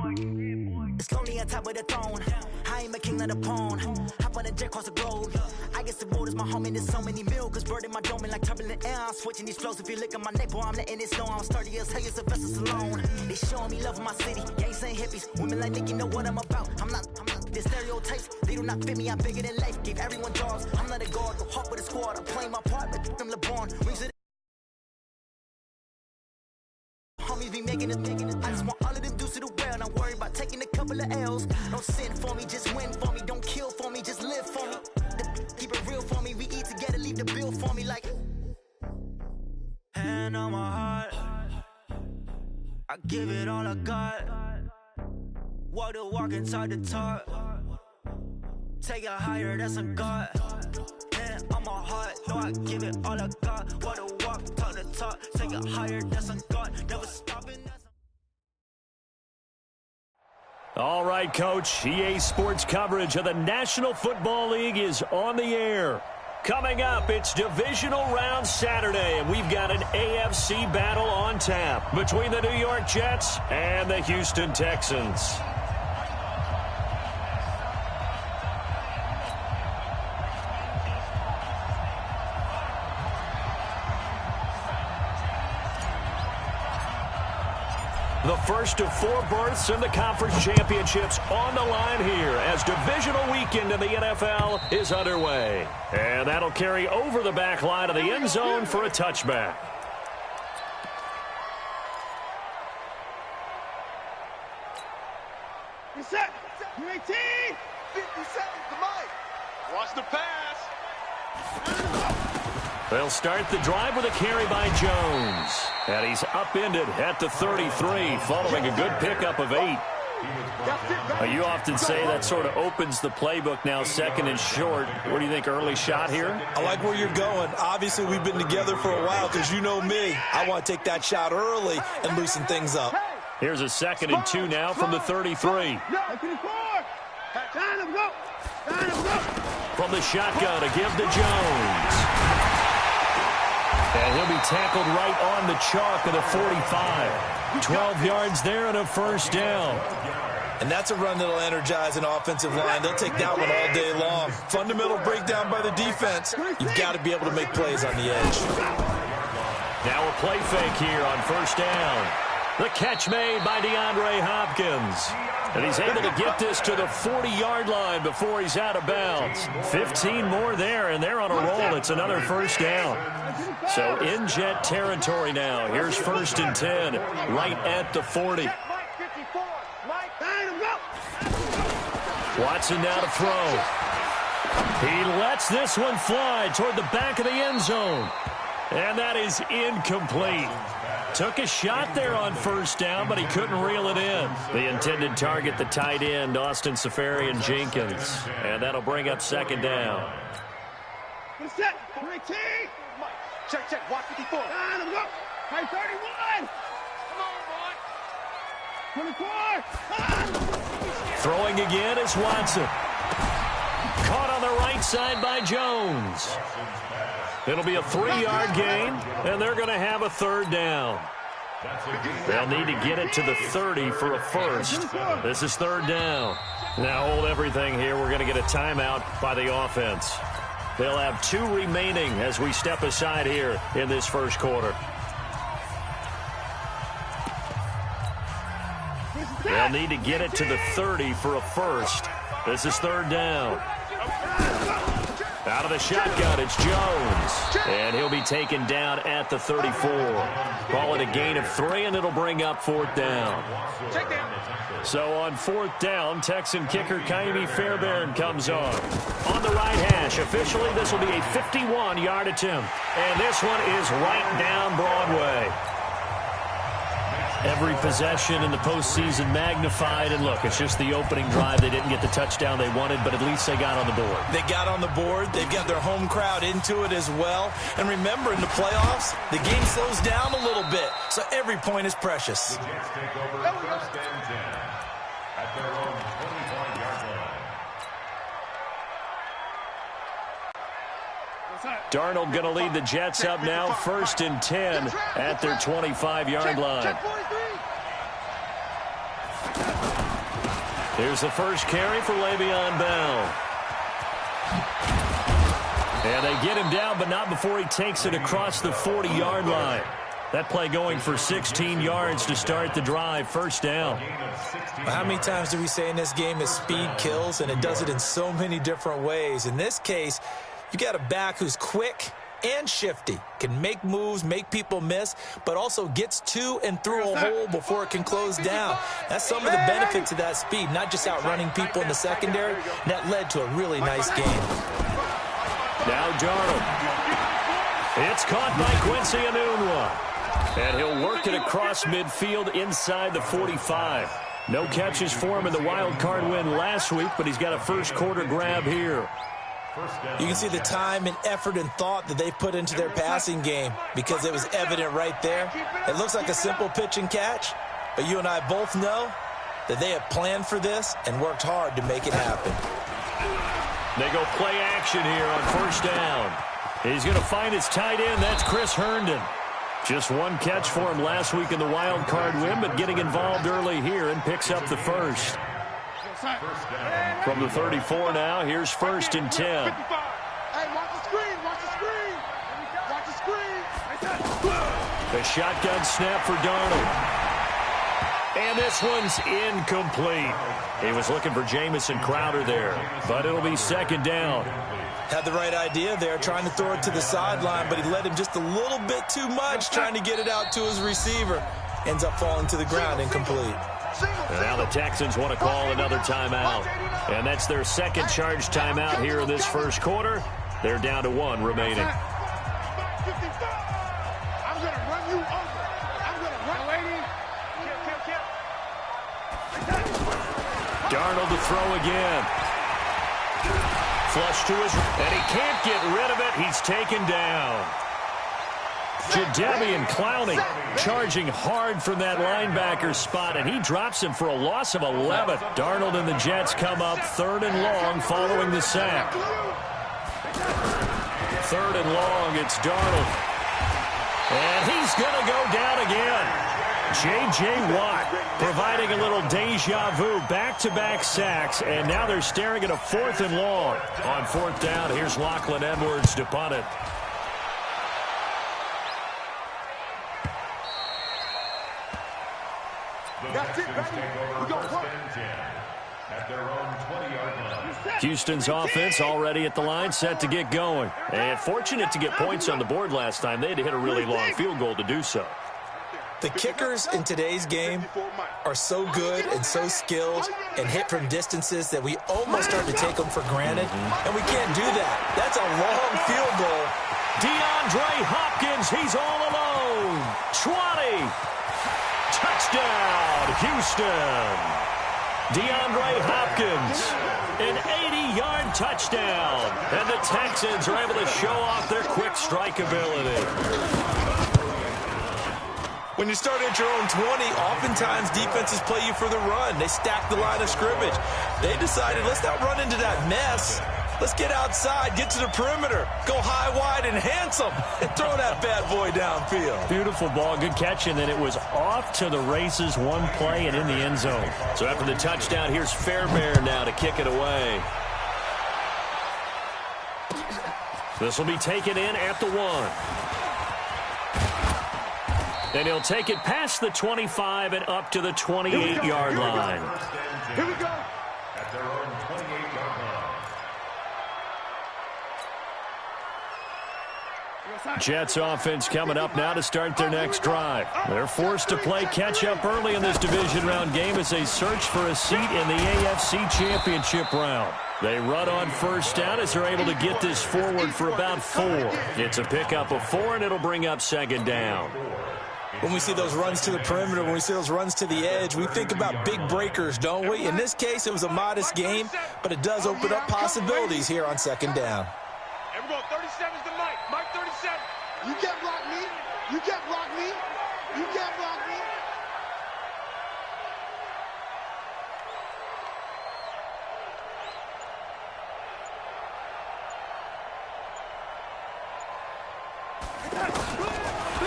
It's lonely on top of the throne. I am a king of the pawn. Hop on a jet across the globe. I guess the world is my home and there's so many milkers burning my dome like turbulent air. I'm switching these flows. If you look at my neck, boy, I'm letting it snow. I'm sturdy as hell, it's a vessel alone. They showing me love in my city. Gangs ain't hippies. Women like Nick, you know what I'm about. I'm not the stereotypes. They do not fit me. I'm bigger than life. Gave everyone jobs. I'm not a guard. Go hop with a squad. I'm playing my part, but them LeBron. Rings it. Homies be making it. I just want all of them dudes to the well. Not worried about taking a couple of L's. Don't sin for me, just win for me. Don't kill for me, just live for me. Keep it real for me. We eat together, leave the bill for me like. Hand on my heart, I give it all I got. Walk the walk inside the talk. Take it higher, that's a God. Hand on my heart, no, I give it all I got. Walk the walk, talk the talk. Take it higher, that's a God. Never stopping. All right, Coach. EA Sports coverage of the National Football League is on the air. Coming up, it's Divisional Round Saturday, and we've got an AFC battle on tap between the New York Jets and the Houston Texans. The first of 4 berths in the conference championships on the line here as divisional weekend in the NFL is underway. And that'll carry over the back line of the end zone for a touchback. Reset. 19. 50 seconds to Mike. Watch the pass. They'll start the drive with a carry by Jones. And he's upended at the 33 following a good pickup of 8. You often say that sort of opens the playbook now, second and short. What do you think, early shot here? I like where you're going. Obviously, we've been together for a while because you know me. I want to take that shot early and loosen things up. Here's a 2nd and 2 now from the 33. From the shotgun to give to Jones. And he'll be tackled right on the chalk of the 45. 12 yards there and a first down. And that's a run that'll energize an offensive line. They'll take that one all day long. Fundamental breakdown by the defense. You've got to be able to make plays on the edge. Now a play fake here on first down. The catch made by DeAndre Hopkins. And he's able to get this to the 40-yard line before he's out of bounds. 15 more there, and they're on a roll. It's another first down. So in Jet territory now. Here's 1st and 10, right at the 40. Watson now to throw. He lets this one fly toward the back of the end zone. And that is incomplete. Took a shot there on first down, but he couldn't reel it in. The intended target, the tight end, Austin Seferian-Jenkins. And that'll bring up 2nd down. Set. 19. Check. Watch 54. Let's go. Hey, 31. Come on, boy. 24. Throwing again is Watson. Caught on the right side by Jones. It'll be a 3-yard gain, and they're going to have a 3rd down. They'll need to get it to the 30 for a first. This is 3rd down. Now hold everything here. We're going to get a timeout by the offense. They'll have 2 remaining as we step aside here in this first quarter. They'll need to get it to the 30 for a first. This is 3rd down. Out of the shotgun, it's Jones. And he'll be taken down at the 34. Call it a gain of 3, and it'll bring up 4th down. So on 4th down, Texan kicker Kaimi Fairbairn comes on. On the right hash, officially this will be a 51-yard attempt. And this one is right down Broadway. Every possession in the postseason magnified. And look, it's just the opening drive. They didn't get the touchdown they wanted, but at least they got on the board. They got on the board. They've got their home crowd into it as well. And remember, in the playoffs, the game slows down a little bit. So every point is precious. Darnold going to lead the Jets up now, 1st and 10 at their 25-yard line. Here's the first carry for Le'Veon Bell. And they get him down, but not before he takes it across the 40-yard line. That play going for 16 yards to start the drive. First down. Well, how many times do we say in this game is speed kills, and it does it in so many different ways. In this case, you got a back who's quick and shifty, can make moves, make people miss, but also gets to and through a hole before it can close down. That's some of the benefits of that speed, not just outrunning people in the secondary, and that led to a really nice game. Now Darnold. It's caught by Quincy Enunwa. And he'll work it across midfield inside the 45. No catches for him in the wild card win last week, but he's got a first quarter grab here. You can see the time and effort and thought that they put into their passing game because it was evident right there. It looks like a simple pitch and catch, but you and I both know that they have planned for this and worked hard to make it happen. They go play action here on first down. He's going to find his tight end. That's Chris Herndon. Just one catch for him last week in the wild card win, but getting involved early here and picks up the first. From the 34 now, here's first and 10. Hey, watch the screen, watch the screen. Watch the screen. The shotgun snap for Darnold. And this one's incomplete. He was looking for Jamison Crowder there, but it'll be second down. Had the right idea there, trying to throw it to the sideline, but he led him just a little bit too much, trying to get it out to his receiver. Ends up falling to the ground incomplete. And now the Texans want to call another timeout. And that's their second charge timeout here in this first quarter. They're down to one remaining. I'm going to run you over. I'm going to run. Waiting. Darnold to throw again. Flush to his, and he can't get rid of it. He's taken down. Jadeveon Clowney charging hard from that linebacker spot, and he drops him for a loss of 11. Darnold and the Jets come up third and long following the sack. Third and long, it's Darnold. And he's going to go down again. J.J. Watt providing a little deja vu, back-to-back sacks, and now they're staring at a fourth and long. On fourth down, here's Lachlan Edwards to punt it. That's it, baby. We're going to punt. Houston's offense already at the line, set to get going. And fortunate to get points on the board last time. They had to hit a really long field goal to do so. The kickers in today's game are so good and so skilled and hit from distances that we almost start to take them for granted, and we can't do that. That's a long field goal. DeAndre Hopkins, he's all alone. 20. Touchdown, Houston. DeAndre Hopkins, an 80-yard touchdown. And the Texans are able to show off their quick strike ability. When you start at your own 20, oftentimes defenses play you for the run. They stack the line of scrimmage. They decided, let's not run into that mess. Let's get outside, get to the perimeter, go high, wide, and handsome, and throw that bad boy downfield. Beautiful ball, good catch, and then it was off to the races, one play and in the end zone. So after the touchdown, here's Fairbairn now to kick it away. This will be taken in at the 1. And he'll take it past the 25 and up to the 28-yard line. Here we go. At their own 28-yard line. Jets offense coming up now to start their next drive. They're forced to play catch-up early in this division round game as they search for a seat in the AFC Championship round. They run on first down as they're able to get this forward for about 4. It's a pickup of 4, and it'll bring up second down. When we see those runs to the perimeter, when we see those runs to the edge, we think about big breakers, don't we? In this case, it was a modest game, but it does open up possibilities here on second down. And we're going 37's the Mike. Mike 37. You can't block me. You can't block me. You can't block me.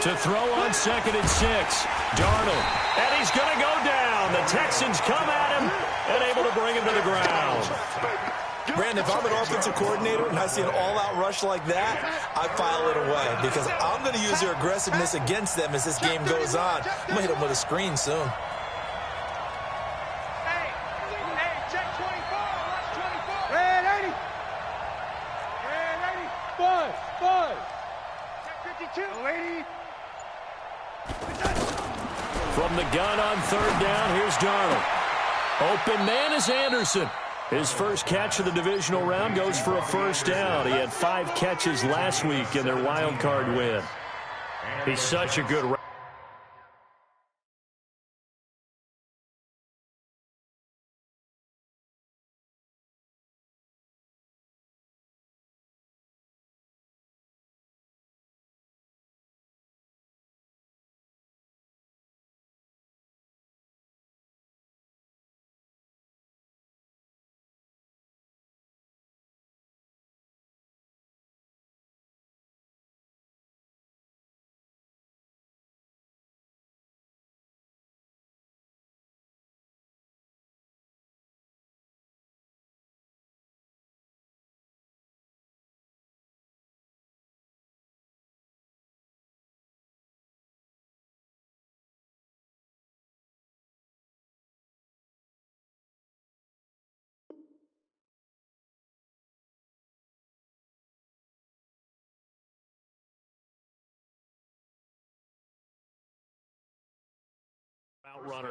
To throw on second and 6. Darnold. And he's going to go down. The Texans come at him and able to bring the ground. Brandon, if I'm an offensive coordinator and I see an all-out rush like that, I file it away because I'm going to use their aggressiveness against them as this game goes on. I'm going to hit them with a screen soon. Hey, check 24. Watch 24. Red 80. Red 80. Five. Check 52. 80. From the gun on third down, here's Darnold. Open man is Anderson. His first catch of the divisional round goes for a first down. He had 5 catches last week in their wild card win. He's such a good runner.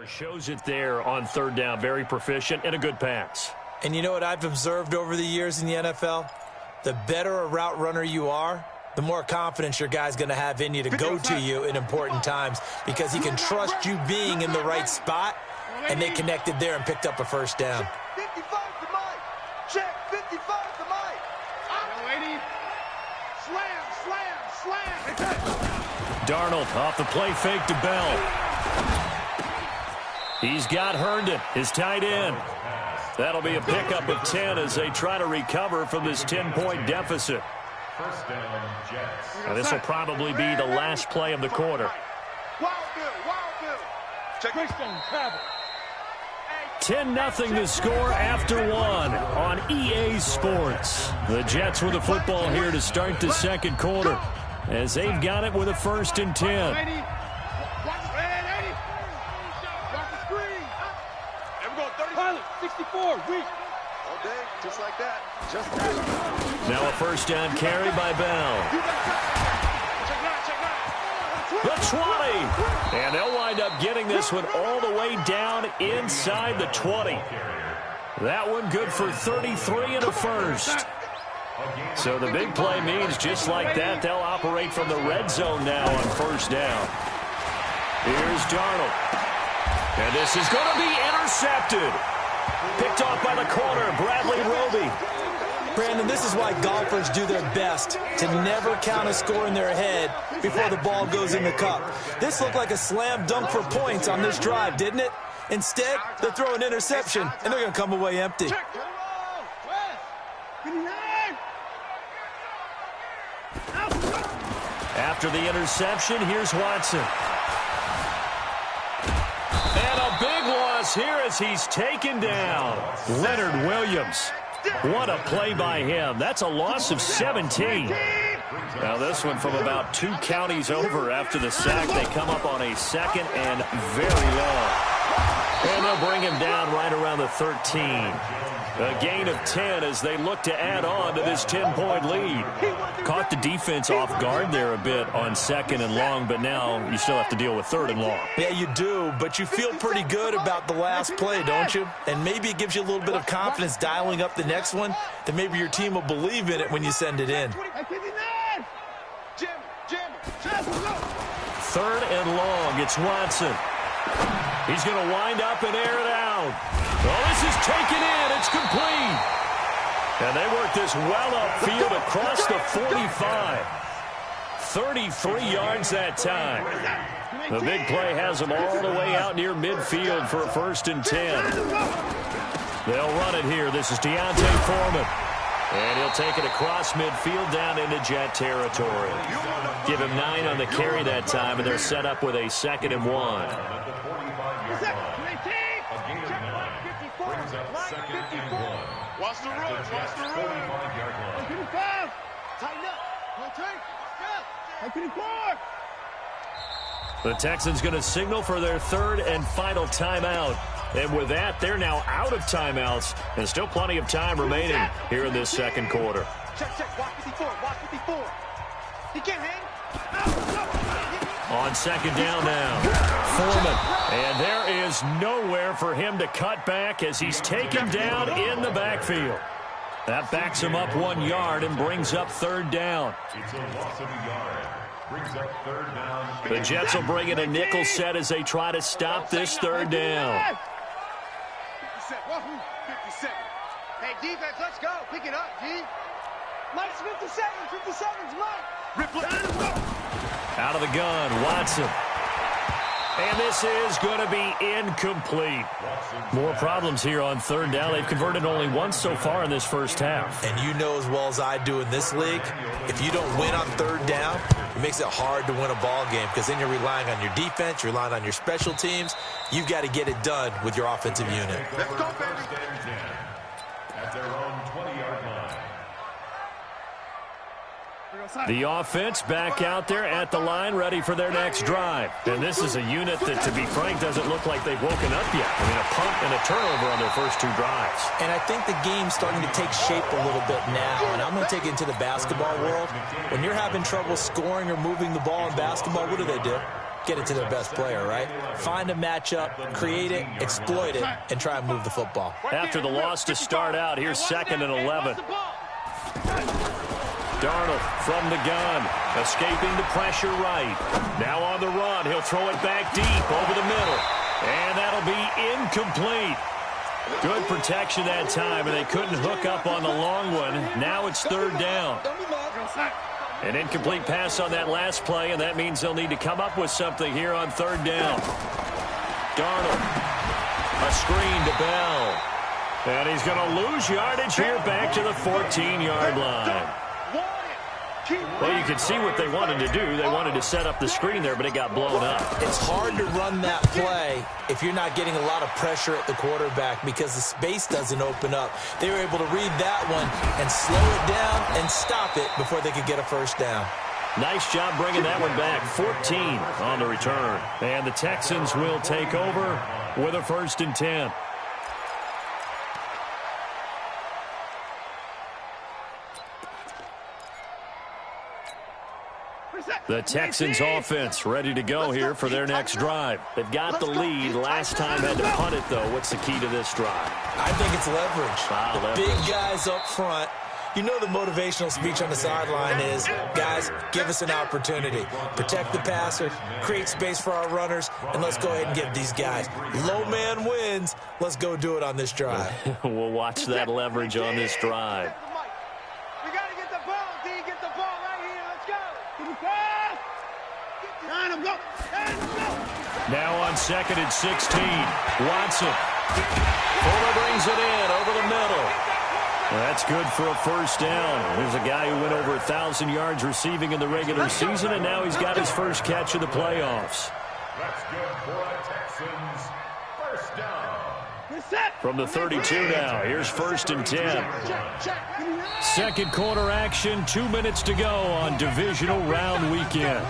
Shows it there on third down. Very proficient and a good pass. And you know what I've observed over the years in the NFL? The better a route runner you are, the more confidence your guy's going to have in you to go to you in important times because he can trust you being in the right spot, and they connected there and picked up a first down. 55 to Mike. Check 55 to Mike. Slam. Darnold off the play fake to Bell. He's got Herndon, his tight end. That'll be a pickup of 10 as they try to recover from this 10-point deficit. First down, Jets. Now, this will probably be the last play of the quarter. Wild Bill. Check. 10-0 the score after 1 on EA Sports. The Jets with the football here to start the second quarter as they've got it with a 1st and 10. Watch the screen. And we're going 30. Pilot, 64, weak. All day, just like that. Now a first down carry by Bell. The 20. And they'll wind up getting this one all the way down inside the 20. That one good for 33 and a first. So the big play means just like that, they'll operate from the red zone now on first down. Here's Darnold. And this is going to be intercepted. Picked off by the corner, Bradley Roby. Brandon, this is why golfers do their best to never count a score in their head before the ball goes in the cup. This looked like a slam dunk for points on this drive, didn't it? Instead, they're throwing interception, and they're going to come away empty. After the interception, here's Watson. And a big loss here as he's taken down. Leonard Williams. What a play by him. That's a loss of 17. Now this one from about 2 counties over after the sack. They come up on a 2nd and very long. And they'll bring him down right around the 13. A gain of 10 as they look to add on to this 10-point lead. Caught the defense off guard there a bit on 2nd and long, but now you still have to deal with 3rd and long. Yeah, you do, but you feel pretty good about the last play, don't you? And maybe it gives you a little bit of confidence dialing up the next one, that maybe your team will believe in it when you send it in. 3rd and long, it's Watson. He's going to wind up and air it out. Oh, this is taken in. It's complete. And they work this well upfield across the 45. 33 yards that time. The big play has them all the way out near midfield for a 1st and 10. They'll run it here. This is Deontay Foreman. And he'll take it across midfield down into Jet territory. Give him 9 on the carry that time, and they're set up with a 2nd and 1. brings up second and 1. Watch the road. Watch the road. 45-yard line. Tighten up. The Texans going to signal for their third and final timeout. And with that, they're now out of timeouts. And still plenty of time remaining here in this second quarter. Check. Watch 54. Watch 54. He can't hang. On second down now, Foreman. And there is nowhere for him to cut back as he's taken down in the backfield. That backs him up 1 yard and brings up third down. It's a loss of a yard. Brings up third down. The Jets will bring in a nickel set as they try to stop this third down. 57. Hey, defense, let's go. Pick it up, G. Mike's 57. 57's Mike. Out of the gun, Watson. And this is going to be incomplete. More problems here on third down. They've converted only once so far in this first half. And you know as well as I do in this league, if you don't win on third down, it makes it hard to win a ball game because then you're relying on your defense, you're relying on your special teams. You've got to get it done with your offensive unit. Let's go, baby. At their own 20-yard line. The offense back out there at the line, ready for their next drive. And this is a unit that, to be frank, doesn't look like they've woken up yet. I mean, a punt and a turnover on their first 2 drives. And I think the game's starting to take shape a little bit now. And I'm going to take it into the basketball world. When you're having trouble scoring or moving the ball in basketball, what do? Get it to their best player, right? Find a matchup, create it, exploit it, and try and move the football. After the loss to start out, here's second and 11. Darnold from the gun, escaping the pressure right. Now on the run, he'll throw it back deep over the middle. And that'll be incomplete. Good protection that time, and they couldn't hook up on the long one. Now it's third down. An incomplete pass on that last play, and that means they'll need to come up with something here on third down. Darnold, a screen to Bell. And he's going to lose yardage here back to the 14-yard line. Well, you can see what they wanted to do. They wanted to set up the screen there, but it got blown up. It's hard to run that play if you're not getting a lot of pressure at the quarterback because the space doesn't open up. They were able to read that one and slow it down and stop it before they could get a first down. Nice job bringing that one back. 14 on the return. And the Texans will take over with a 1st and 10. The Texans offense ready to go here for their next drive. They've got the lead. Last time had to punt it, though. What's the key to this drive? I think it's leverage. Leverage. Big guys up front. You know the motivational speech on the sideline is, guys, give us an opportunity. Protect the passer, create space for our runners, and let's go ahead and give these guys. Low man wins. Let's go do it on this drive. We'll watch that leverage on this drive. We got to get the ball, D. Get the ball right here. Let's go. Now on 2nd and 16, Watson. Fuller brings it in over the middle. That's good for a first down. There's a guy who went over 1,000 yards receiving in the regular season, and now he's got his first catch of the playoffs. That's good for a Texans first down. From the 32 now, here's 1st and 10. Second quarter action, 2 minutes to go on divisional round weekend.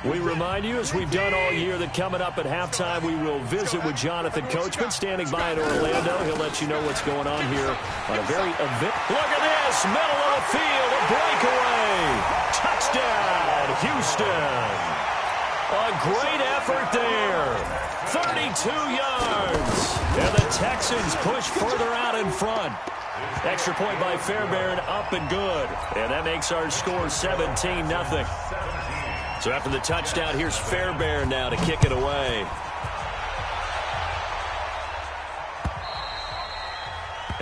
We remind you, as we've done all year, that coming up at halftime, we will visit with Jonathan Coachman, standing by in Orlando. He'll let you know what's going on here on a very event. Look at this, middle of the field, a breakaway. Touchdown, Houston. A great effort there. 32 yards. And the Texans push further out in front. Extra point by Fairbairn, up and good. And that makes our score 17-0. So after the touchdown, here's Fairbairn now to kick it away.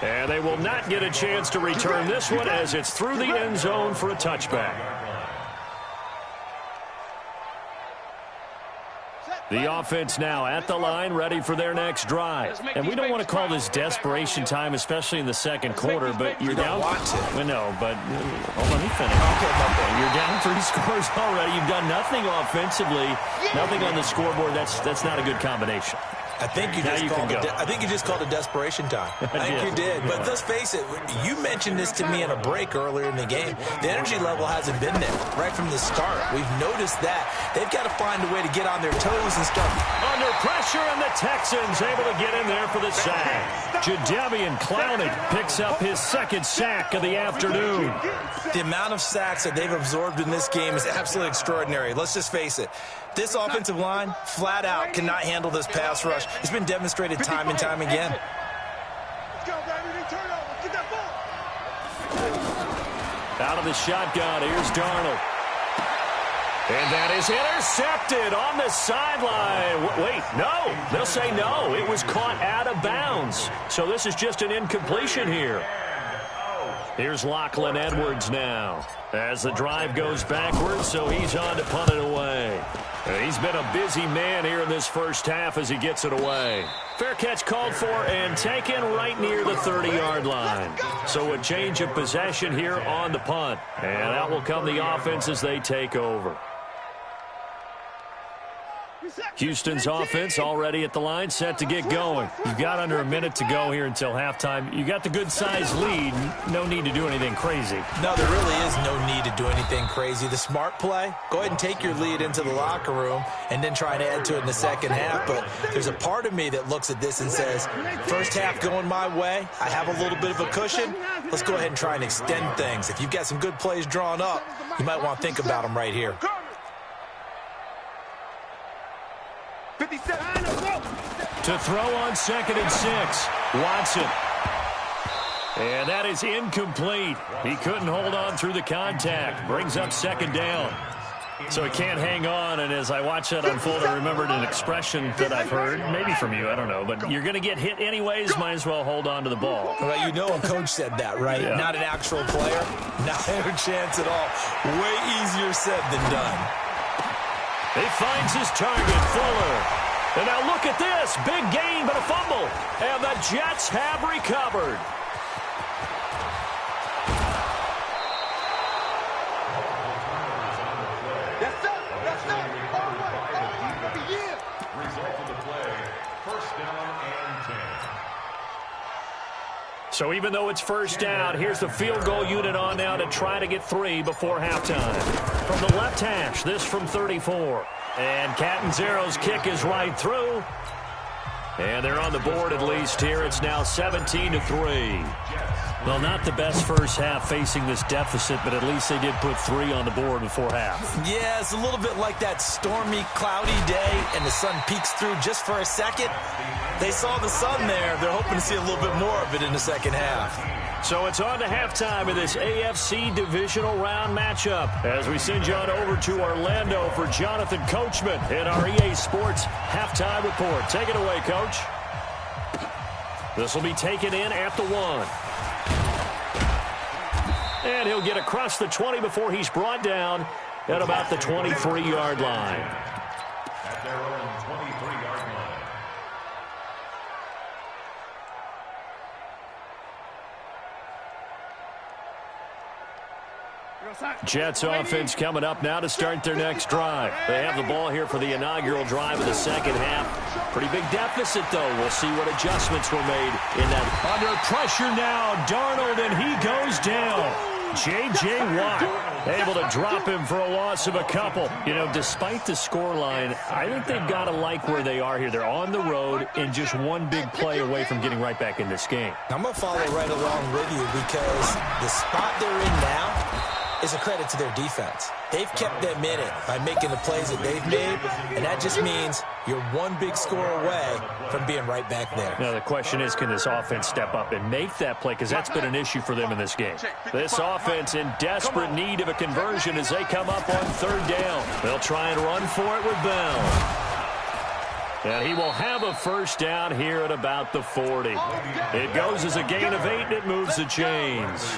And they will not get a chance to return this one as it's through the end zone for a touchback. The offense now at the line, ready for their next drive. And we don't want to call this desperation time, especially in the second quarter, but you're down. Well, no, but let me finish. Okay. You're down 3 scores already. You've done nothing offensively, nothing on the scoreboard. That's not a good combination. I think you just called it desperation time. I think you did. But let's face it, you mentioned this to me in a break earlier in the game. The energy level hasn't been there right from the start. We've noticed that. They've got to find a way to get on their toes and start. Under pressure, and the Texans able to get in there for the sack. Jadeveon Clowney picks up his second sack of the afternoon. The amount of sacks that they've absorbed in this game is absolutely extraordinary. Let's just face it. This offensive line, flat out, cannot handle this pass rush. It's been demonstrated time and time again. Let's go, baby. Turn over. Get that ball. Out of the shotgun, here's Darnold. And that is intercepted on the sideline. Wait, no. They'll say no. It was caught out of bounds. So this is just an incompletion here. Here's Lachlan Edwards now as the drive goes backwards, so he's on to punt it away. He's been a busy man here in this first half as he gets it away. Fair catch called for and taken right near the 30-yard line. So a change of possession here on the punt. And out will come the offense as they take over. Houston's offense already at the line, set to get going. You've got under a minute to go here until halftime. You got the good-sized lead. No need to do anything crazy. No, there really is no need to do anything crazy. The smart play, go ahead and take your lead into the locker room and then try to add to it in the second half. But there's a part of me that looks at this and says, first half going my way, I have a little bit of a cushion. Let's go ahead and try and extend things. If you've got some good plays drawn up, you might want to think about them right here. To throw on 2nd and 6, Watson. And that is incomplete. He couldn't hold on through the contact. Brings up 2nd down. So he can't hang on, and as I watch that unfold, I remembered an expression that I've heard, maybe from you, I don't know, but you're going to get hit anyways, might as well hold on to the ball. Well, you know a coach said that, right? Yeah. Not an actual player. Not a chance at all. Way easier said than done. He finds his target, Fuller. And now look at this. Big gain, but a fumble. And the Jets have recovered. That's up. Result of the play, first down and 10. So even though it's first down, here's the field goal unit on now to try to get 3 before halftime. From the left hash, this from 34. And Catanzaro's kick is right through. And they're on the board at least here. It's now 17-3. Well, not the best first half facing this deficit, but at least they did put 3 on the board before half. Yeah, it's a little bit like that stormy, cloudy day, and the sun peeks through just for a second. They saw the sun there. They're hoping to see a little bit more of it in the second half. So it's on to halftime of this AFC divisional round matchup as we send you on over to Orlando for Jonathan Coachman in our EA Sports halftime report. Take it away, Coach. This will be taken in at the 1. And he'll get across the 20 before he's brought down at about the 23-yard line. At their own 23-yard line. Jets offense coming up now to start their next drive. They have the ball here for the inaugural drive of the second half. Pretty big deficit, though. We'll see what adjustments were made in that. Under pressure now, Darnold, and he goes down. J.J. Watt able to drop him for a loss of a couple. You know, despite the scoreline, I think they've got to like where they are here. They're on the road and just one big play away from getting right back in this game. I'm going to follow right along with you because the spot they're in now is a credit to their defense. They've kept them in it by making the plays that they've made, and that just means you're one big score away from being right back there. Now, the question is, can this offense step up and make that play? Because that's been an issue for them in this game. This offense in desperate need of a conversion as they come up on 3rd down. They'll try and run for it with Bell. And he will have a first down here at about the 40. It goes as a gain of 8, and it moves the chains.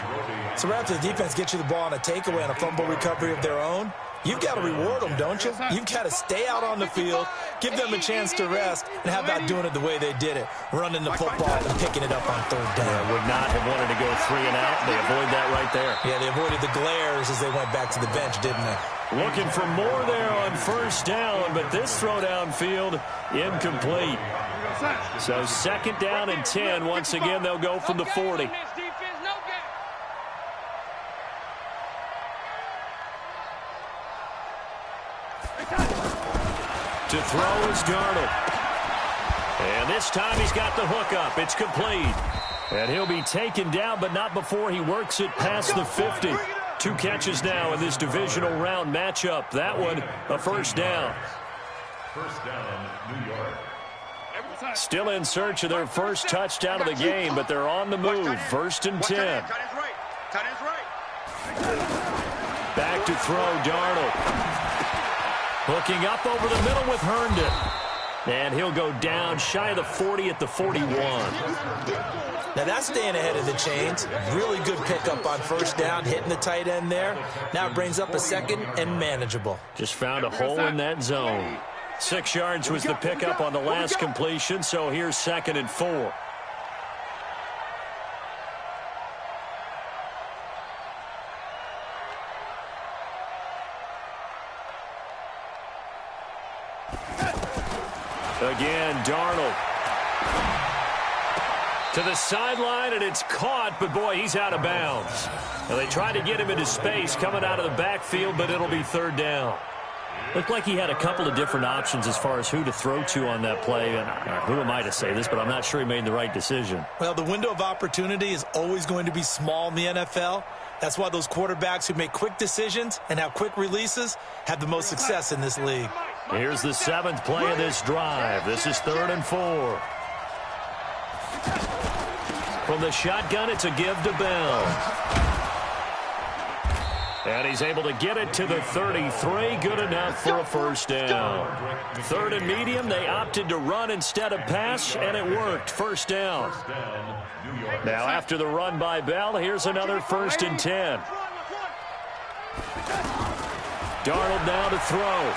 So right after the defense gets you the ball on a takeaway on a fumble recovery of their own, You've got to reward them, don't you? You've got to stay out on the field, give them a chance to rest, and how about doing it the way they did it, running the football and picking it up on third down. Yeah, would not have wanted to go 3 and out. They avoid that right there. Yeah, they avoided the glares as they went back to the bench, didn't they? Looking for more there on first down, but this throw downfield incomplete. So 2nd down and 10. Once again, they'll go from the 40. To throw is Darnold. And this time he's got the hook up. It's complete. And he'll be taken down, but not before he works it past the 50. 2 catches now in this divisional round matchup. That one, a first down. First down, New York. Still in search of their first touchdown of the game, but they're on the move. 1st and 10. Back to throw, Darnold. Hooking up over the middle with Herndon. And he'll go down shy of the 40 at the 41. Now that's staying ahead of the chains. Really good pickup on first down, hitting the tight end there. Now it brings up a 2nd and manageable. Just found a hole in that zone. 6 yards was the pickup on the last completion, so here's 2nd and 4. Again, Darnold. To the sideline, and it's caught, but boy, he's out of bounds. Now, they tried to get him into space coming out of the backfield, but it'll be 3rd down. Looked like he had a couple of different options as far as who to throw to on that play. And who am I to say this, but I'm not sure he made the right decision. Well, the window of opportunity is always going to be small in the NFL. That's why those quarterbacks who make quick decisions and have quick releases have the most success in this league. Here's the 7th play of this drive. This is 3rd and 4. From the shotgun, it's a give to Bell. And he's able to get it to the 33. Good enough for a first down. 3rd and medium. They opted to run instead of pass, and it worked. First down. Now, after the run by Bell, here's another 1st and 10. Darnold now to throw.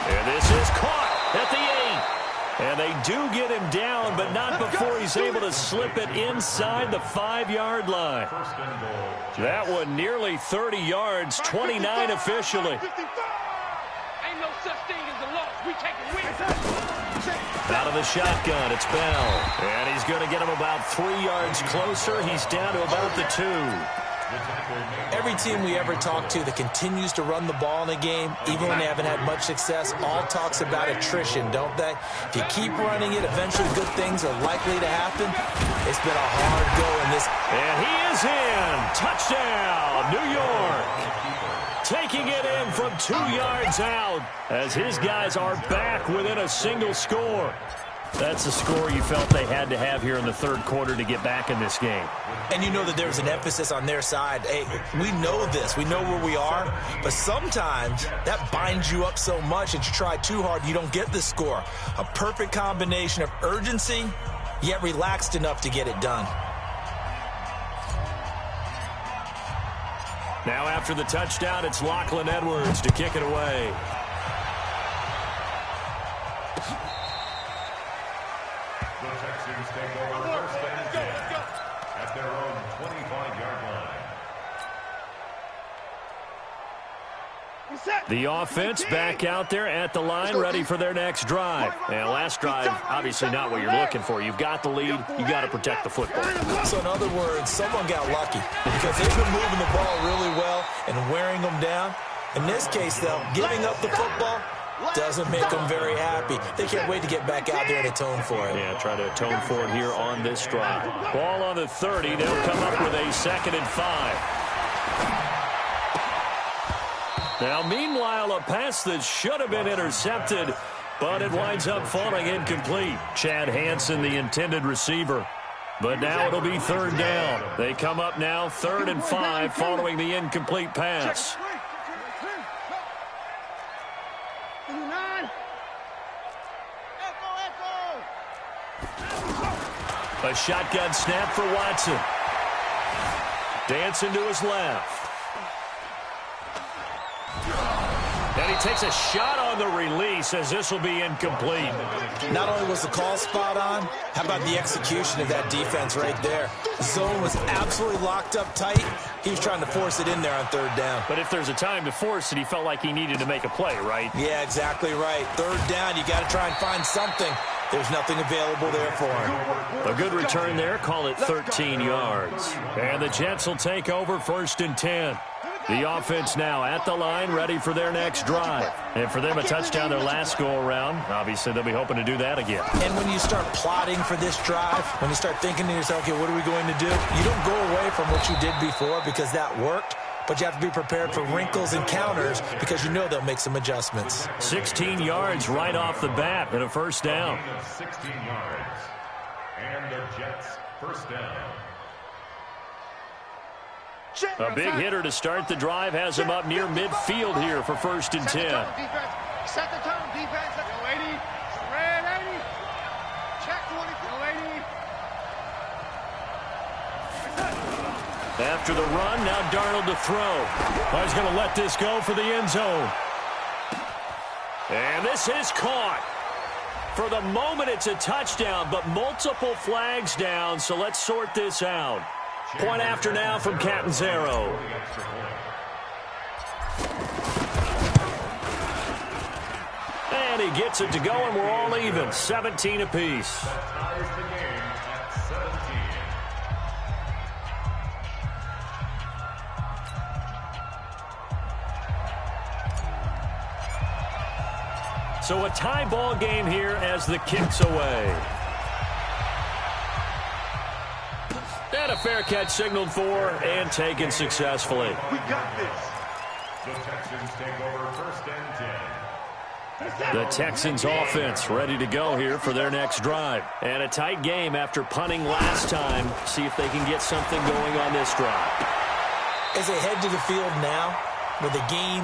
And this is caught at the 8. And they do get him down, but not before he's able to slip it inside the 5-yard line. That one nearly 30 yards, 29 officially. Ain't no such thing as a loss. We take a win. Out of the shotgun, it's Bell. And he's going to get him about 3 yards closer. He's down to about the 2. Every team we ever talk to that continues to run the ball in a game, even when they haven't had much success, all talks about attrition, don't they? If you keep running it, eventually good things are likely to happen. It's been a hard go in this. And he is in. Touchdown, New York. Taking it in from 2 yards out as his guys are back within a single score. That's the score you felt they had to have here in the 3rd quarter to get back in this game. And you know that there's an emphasis on their side. Hey, we know this. We know where we are. But sometimes that binds you up so much that you try too hard, you don't get the score. A perfect combination of urgency, yet relaxed enough to get it done. Now after the touchdown, it's Lachlan Edwards to kick it away. The offense back out there at the line, ready for their next drive. And last drive, obviously not what you're looking for. You've got the lead. You got to protect the football. So in other words, someone got lucky because they've been moving the ball really well and wearing them down. In this case, though, giving up the football doesn't make them very happy. They can't wait to get back out there and atone for it. Yeah, try to atone for it here on this drive. Ball on the 30. They'll come up with a 2nd and 5. Now, meanwhile, a pass that should have been intercepted, but it winds up falling incomplete. Chad Hansen, the intended receiver. But now it'll be 3rd down. They come up now 3rd and 5 following the incomplete pass. A shotgun snap for Watson. Dancing to his left. And he takes a shot on the release as this will be incomplete. Not only was the call spot on, how about the execution of that defense right there? The zone was absolutely locked up tight. He was trying to force it in there on third down. But if there's a time to force it, he felt like he needed to make a play, right? Yeah, exactly right. Third down, you got to try and find something. There's nothing available there for him. A good return there, call it 13 yards. And the Jets will take over 1st and 10. The offense now at the line, ready for their next drive. And for them, a touchdown their last go-around. Obviously, they'll be hoping to do that again. And when you start plotting for this drive, when you start thinking to yourself, okay, what are we going to do? You don't go away from what you did before because that worked. But you have to be prepared for wrinkles and counters because you know they'll make some adjustments. 16 yards right off the bat and a 1st down. 16 yards. And the Jets 1st down. A big hitter to start the drive has him up near midfield here for 1st and 10. Set the tone, defense. Go 80. Red 80. Check 20. Go 80. After the run, now Darnold to throw. Oh, he's going to let this go for the end zone. And this is caught. For the moment, it's a touchdown, but multiple flags down, so let's sort this out. Point after now from Catanzaro. And he gets it to go, and we're all even. 17 apiece. So a tie ball game here as the kick's away. And a fair catch signaled for and taken successfully. We got this. The Texans take over 1st and 10. The Texans offense ready to go here for their next drive. And a tight game after punting last time. See if they can get something going on this drive. As they head to the field now, with the game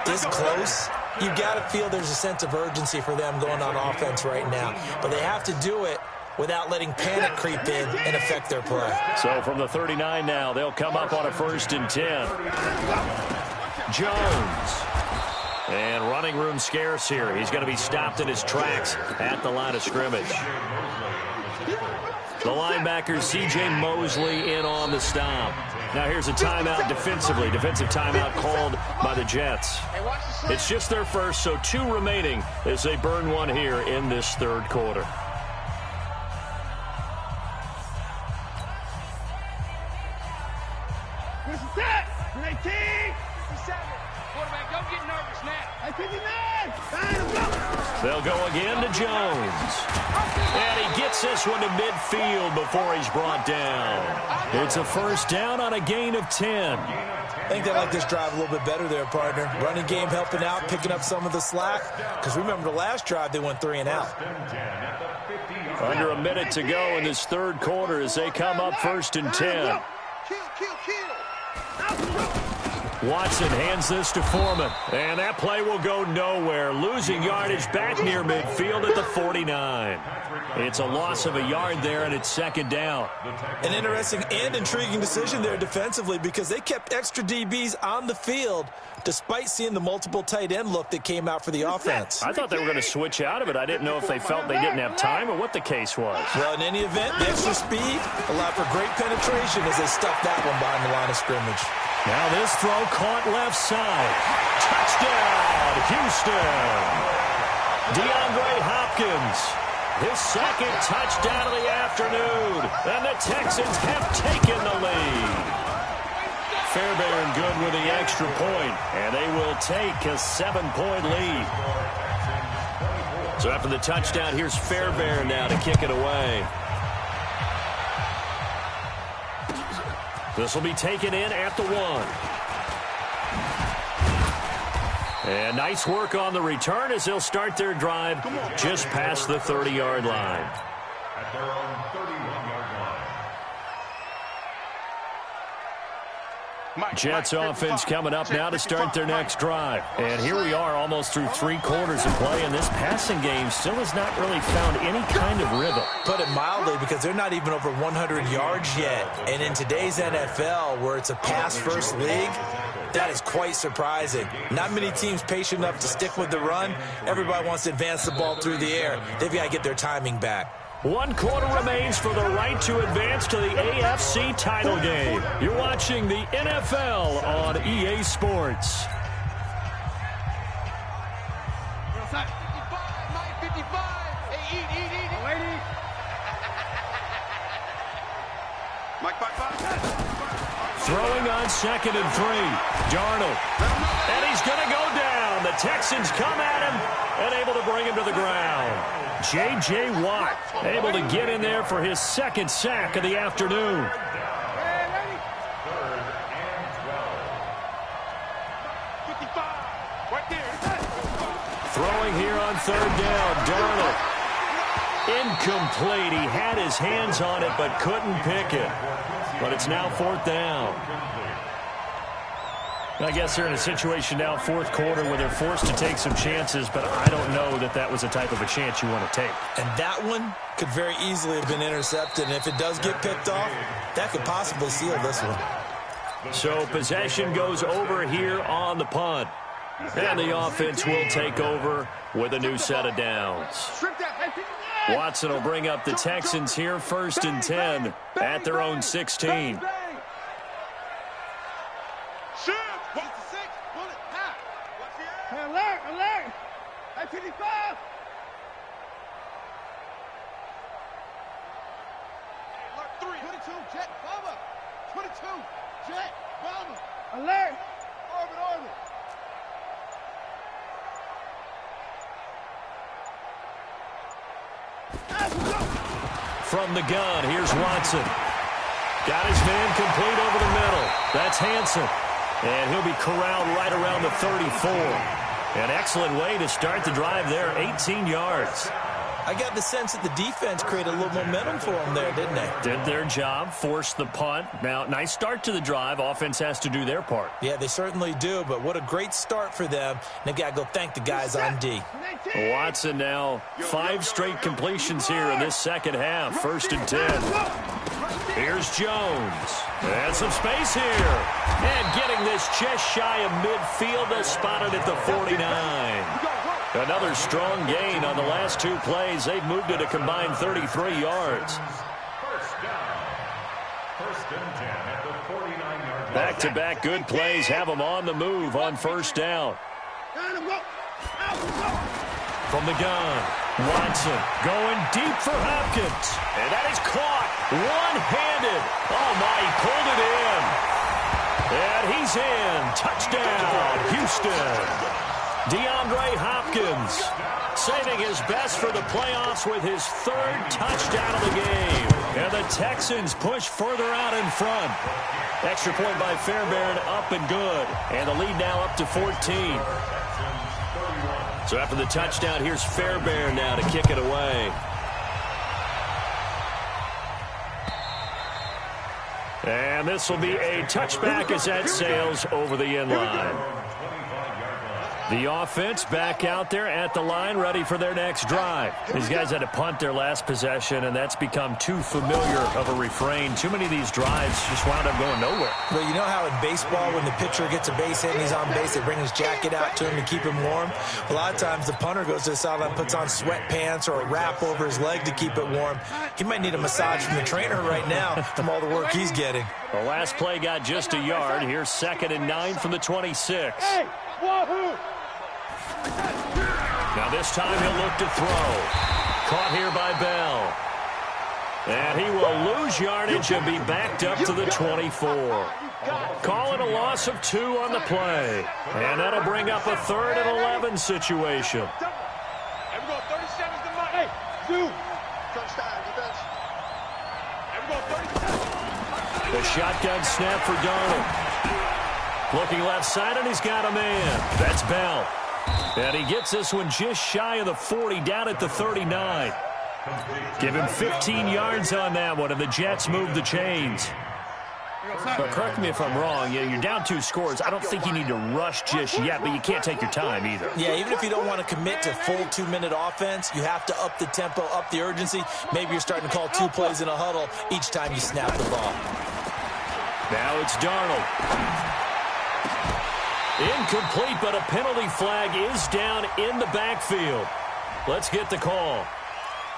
this close, you've got to feel there's a sense of urgency for them going on offense right now. But they have to do it without letting panic creep in and affect their play. So from the 39 now, they'll come up on a 1st and 10. Jones. And running room scarce here. He's going to be stopped in his tracks at the line of scrimmage. The linebacker, C.J. Mosley, in on the stop. Now here's a timeout defensively. Defensive timeout called by the Jets. It's just their first, so 2 remaining as they burn one here in this 3rd quarter. They'll go again to Jones. And he gets this one to midfield before he's brought down. It's a 1st down on a gain of 10. I think they like this drive a little bit better there, partner. Running game helping out, picking up some of the slack. Because remember the last drive, they went 3 and out. Under a minute to go in this 3rd quarter as they come up 1st and 10. Watson hands this to Foreman. And that play will go nowhere. Losing yardage back near midfield at the 49. It's a loss of a yard there, and it's 2nd down. An interesting and intriguing decision there defensively because they kept extra DBs on the field despite seeing the multiple tight end look that came out for the offense. I thought they were going to switch out of it. I didn't know if they felt they didn't have time or what the case was. Well, in any event, the extra speed allowed for great penetration as they stuffed that one behind the line of scrimmage. Now this throw caught left side. Touchdown, Houston. DeAndre Hopkins, his 2nd touchdown of the afternoon. And the Texans have taken the lead. Fairbairn good with the extra point, and they will take a 7-point lead. So after the touchdown, here's Fairbairn now to kick it away. This will be taken in at the 1. And nice work on the return as they'll start their drive just past the 30-yard line. At their own 31-yard line. Jets offense coming up now to start their next drive. And here we are almost through 3 quarters of play, and this passing game still has not really found any kind of rhythm. Put it mildly, because they're not even over 100 yards yet. And in today's NFL, where it's a pass-first league, that is quite surprising. Not many teams patient enough to stick with the run. Everybody wants to advance the ball through the air. They've got to get their timing back. 1 quarter remains for the right to advance to the AFC title game. You're watching the NFL on EA Sports. 55. Hey, eat. Lady. Mike, 5. Throwing on 2nd and 3. Darnold. And he's going to go down. The Texans come at him and able to bring him to the ground. J.J. Watt able to get in there for his 2nd sack of the afternoon. Throwing here on 3rd down. Darnold. Incomplete. He had his hands on it but couldn't pick it. But it's now 4th down. I guess they're in a situation now, 4th quarter, where they're forced to take some chances, but I don't know that that was the type of a chance you want to take. And that one could very easily have been intercepted, and if it does get picked off, that could possibly seal this one. So possession goes over here on the punt. And the offense will take over with a new set of downs. Watson will bring up the Texans here, 1st and 10 at their own 16. Alert! At 55! Alert 3. 22, jet, bomber. 22, jet, bomber. Alert! Orbit. From the gun, here's Watson. Got his man complete over the middle. That's Hansen. And he'll be corralled right around the 34. An excellent way to start the drive there, 18 yards. I got the sense that the defense created a little momentum for them there, didn't they? Did their job, forced the punt. Now, nice start to the drive. Offense has to do their part. Yeah, they certainly do, but what a great start for them. And they've got to go thank the guys on D. Watson now, 5 straight completions here in this second half. 1st and 10. Here's Jones. And some space here. And getting this just shy of midfield, spotted at the 49. Another strong gain on the last 2 plays. They've moved it a combined 33 yards. Back-to-back good plays have them on the move on 1st down. From the gun, Watson going deep for Hopkins. And that is caught one-handed. Oh, my, he pulled it in. And he's in. Touchdown, Houston. DeAndre Hopkins saving his best for the playoffs with his 3rd touchdown of the game. And the Texans push further out in front. Extra point by Fairbairn, up and good. And the lead now up to 14. So after the touchdown, here's Fairbairn now to kick it away. And this will be a touchback as that sails over the end line. The offense back out there at the line, ready for their next drive. These guys had to punt their last possession, and that's become too familiar of a refrain. Too many of these drives just wound up going nowhere. Well, you know how in baseball, when the pitcher gets a base hit and he's on base, they bring his jacket out to him to keep him warm? A lot of times the punter goes to the sideline, puts on sweatpants or a wrap over his leg to keep it warm. He might need a massage from the trainer right now from all the work he's getting. The last play got just a yard. Here's 2nd and 9 from the 26. Hey, wahoo! Now this time he'll look to throw. Caught here by Bell. And he will lose yardage and be backed up to the 24. Call it a loss of 2 on the play. And that'll bring up a 3rd and 11 situation. Everyone, 30 seconds to Mike. Hey, dude. The shotgun snap for Darnold. Looking left side, and he's got a man. That's Bell. And he gets this one just shy of the 40, down at the 39. Give him 15 yards on that one, and the Jets move the chains. But correct me if I'm wrong, you're down 2 scores. I don't think you need to rush just yet, but you can't take your time either. Yeah, even if you don't want to commit to full 2-minute offense, you have to up the tempo, up the urgency. Maybe you're starting to call 2 plays in a huddle each time you snap the ball. Now it's Darnold. Incomplete, but a penalty flag is down in the backfield. Let's get the call.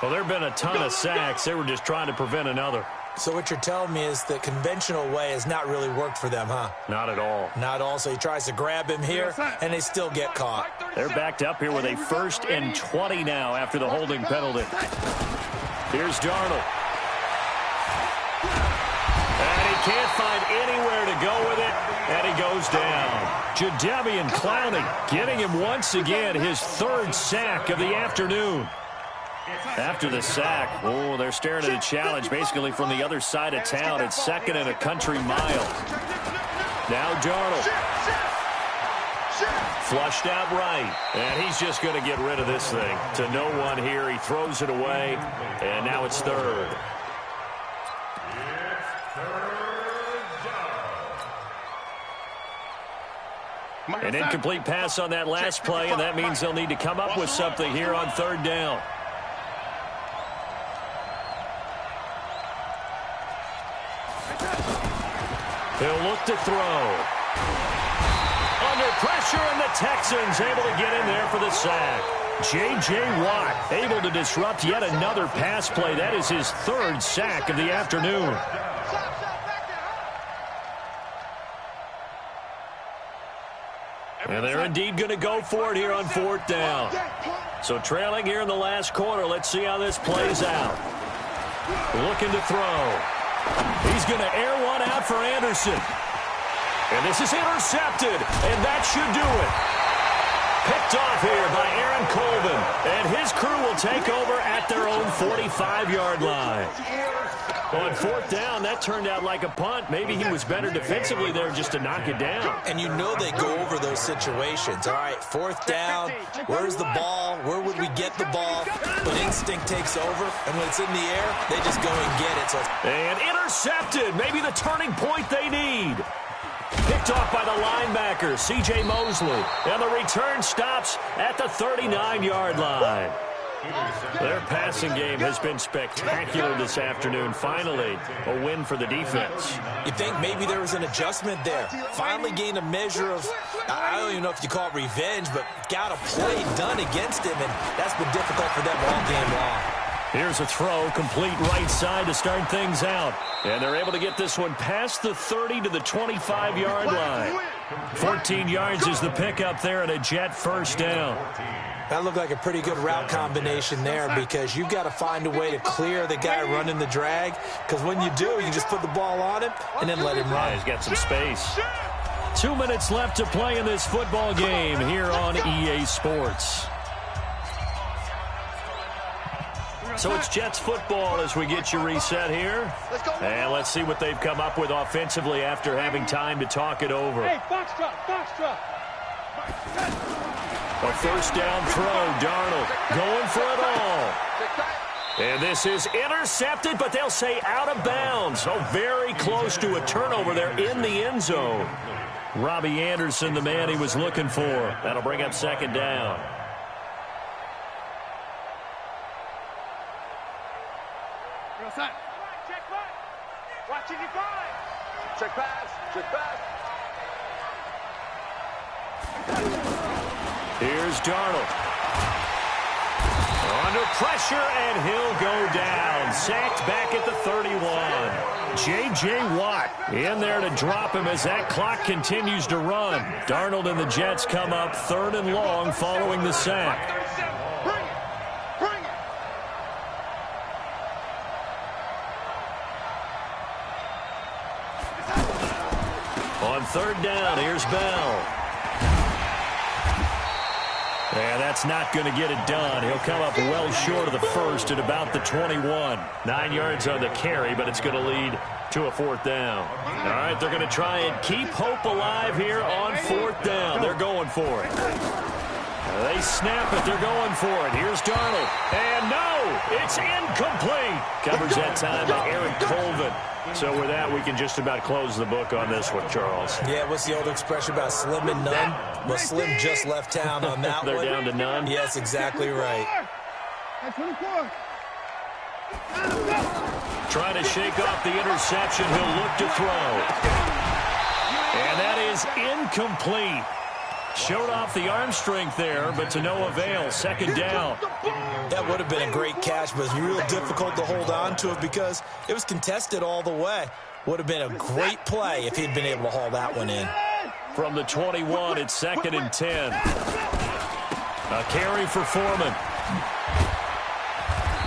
Well, there have been a ton of sacks. They were just trying to prevent another. So what you're telling me is the conventional way has not really worked for them, huh? Not at all. Not all. So he tries to grab him here, and they still get caught. They're backed up here with a 1st and 20 now after the holding penalty. Here's Darnold. And he can't find anywhere to go with it, and he goes down. Jadeveon Clowney getting him once again his 3rd sack of the afternoon. After the sack, they're staring at a challenge basically from the other side of town. It's 2nd and a country mile. Now Darnold. Flushed out right. And he's just going to get rid of this thing. To no one here. He throws it away. And now it's 3rd. An incomplete pass on that last play, and that means they'll need to come up with something here on 3rd down. He'll look to throw. Under pressure, and the Texans able to get in there for the sack. J.J. Watt able to disrupt yet another pass play. That is his 3rd sack of the afternoon. And they're indeed going to go for it here on 4th down. So trailing here in the last quarter. Let's see how this plays out. Looking to throw. He's going to air one out for Anderson. And this is intercepted, and that should do it. Picked off here by Aaron Colvin, and his crew will take over at their own 45-yard line. On 4th down, that turned out like a punt. Maybe he was better defensively there just to knock it down. And you know they go over those situations. All right, 4th down, where's the ball? Where would we get the ball? But instinct takes over, and when it's in the air, they just go and get it. And intercepted, maybe the turning point they need. Picked off by the linebacker, C.J. Mosley. And the return stops at the 39-yard line. Their passing game has been spectacular this afternoon. Finally, a win for the defense. You think maybe there was an adjustment there. Finally gained a measure of, I don't even know if you call it revenge, but got a play done against him, and that's been difficult for them all game long. Here's a throw, complete right side to start things out. And they're able to get this one past the 30 to the 25-yard line. 14 yards is the pickup there, and a Jet 1st down. That looked like a pretty good route combination there, because you've got to find a way to clear the guy running the drag, because when you do, you just put the ball on him and then let him run. He's got some space. 2 minutes left to play in this football game here on EA Sports. So it's Jets football as we get you reset here. And let's see what they've come up with offensively after having time to talk it over. Hey, foxtrot, foxtrot. A 1st down throw, Darnold going for it all. And this is intercepted, but they'll say out of bounds. So very close to a turnover there in the end zone. Robbie Anderson, the man he was looking for. That'll bring up 2nd down. Check back. Watching you five. Check pass. Check pass. Here's Darnold. Under pressure, and he'll go down. Sacked back at the 31. J.J. Watt in there to drop him as that clock continues to run. Darnold and the Jets come up 3rd and long following the sack. On 3rd down, here's Bell. And that's not going to get it done. He'll come up well short of the 1st at about the 21. 9 yards on the carry, but it's going to lead to a 4th down. All right, they're going to try and keep hope alive here on 4th down. They're going for it. They snap it. They're going for it. Here's Darnold. And no, it's incomplete. Covers that time by Eric Colvin. So with that, we can just about close the book on this one, Charles. Yeah, what's the old expression about slim and none? Well, Slim just left town on that They're one. down to none? Yes, exactly right. Trying to shake off the interception. He'll look to throw. And that is incomplete. Showed off the arm strength there, but to no avail. Second down. That would have been a great catch, but it's real difficult to hold on to it because it was contested all the way. Would have been a great play if he'd been able to haul that one in. From the 21, it's 2nd and 10. A carry for Foreman.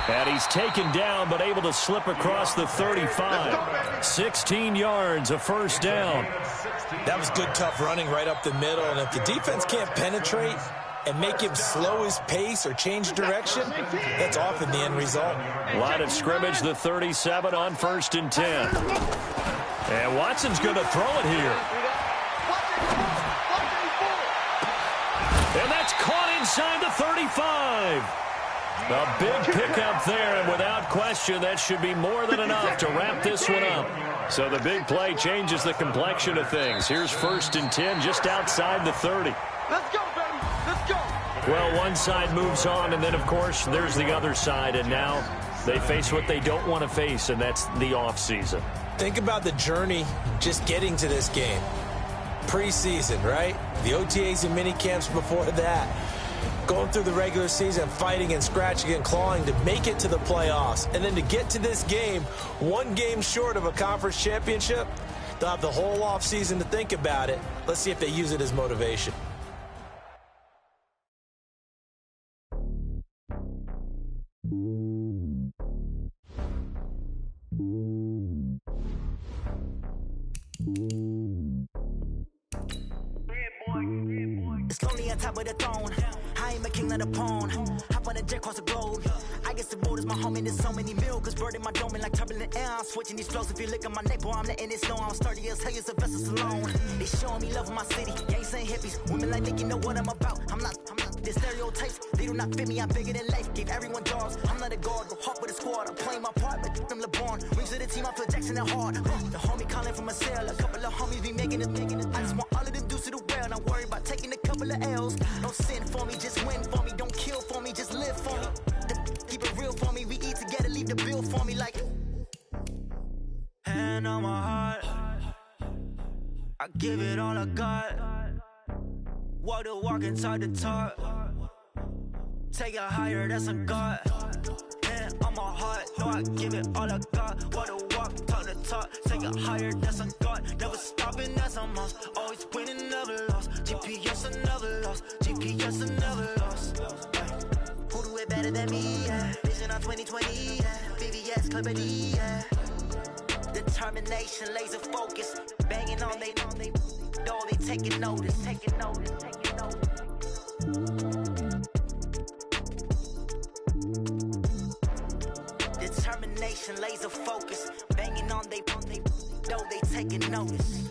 And he's taken down, but able to slip across the 35. 16 yards, a first down. That was good, tough running right up the middle. And if the defense can't penetrate and make him slow his pace or change direction, that's often the end result. Line of scrimmage, the 37 on 1st and 10. And Watson's going to throw it here. And that's caught inside the 35. A big pickup there, and without question, that should be more than enough to wrap this one up. So the big play changes the complexion of things. Here's 1st and 10 just outside the 30. Let's go, baby. Let's go. Well, one side moves on, and then, of course, there's the other side, and now they face what they don't want to face, and that's the offseason. Think about the journey just getting to this game. Preseason, right? The OTAs and mini camps before that. Going through the regular season, fighting and scratching and clawing to make it to the playoffs. And then to get to this game, one game short of a conference championship, they'll have the whole offseason to think about it. Let's see if they use it as motivation. It's lonely on top of the throne. I ain't a king of the pawn. Hop on a jet across the globe. I guess the world is my home and there's so many miracles burning my dome like turbulent air. I'm switching these flows. If you look at my neck, boy, I'm letting it slow. I'm sturdy as hell, it's a vessel alone. They showing me love in my city. Gangs ain't hippies. Women like think you know what I'm about. I'm not. The stereotypes, they do not fit me. I'm bigger than life. Gave everyone jobs. I'm not a guard. Go hard with a squad. I'm playing my part, but I'm LeBron. Rings to the team, I feel Jackson and hard. The homie calling from a cell. A couple of homies be making it. I just want all of them dudes to the well. Not worry about taking a couple of L's. Don't sin for me, just win for me. Don't kill for me, just live for me. Keep it real for me. We eat together, leave the bill for me like. Hand on my heart, I give it all I got. Walk the walk inside the talk. Take it higher, that's a God. Hand on my heart, no, I give it all I got. Walk the walk, talk the talk. Take it higher, that's a God. Never stopping, that's a must. Always winning, never lost. GPS, I never lost. GPS, I never lost. Who do it better than me? Yeah. Vision on 2020. Yeah. VVS, Clarity. Yeah. Determination, laser focus. Banging on they door, they taking notice. Taking notice. Determination, laser focus. Banging on they door, they taking notice.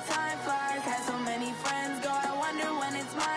Time flies, had so many friends go, I wonder when it's my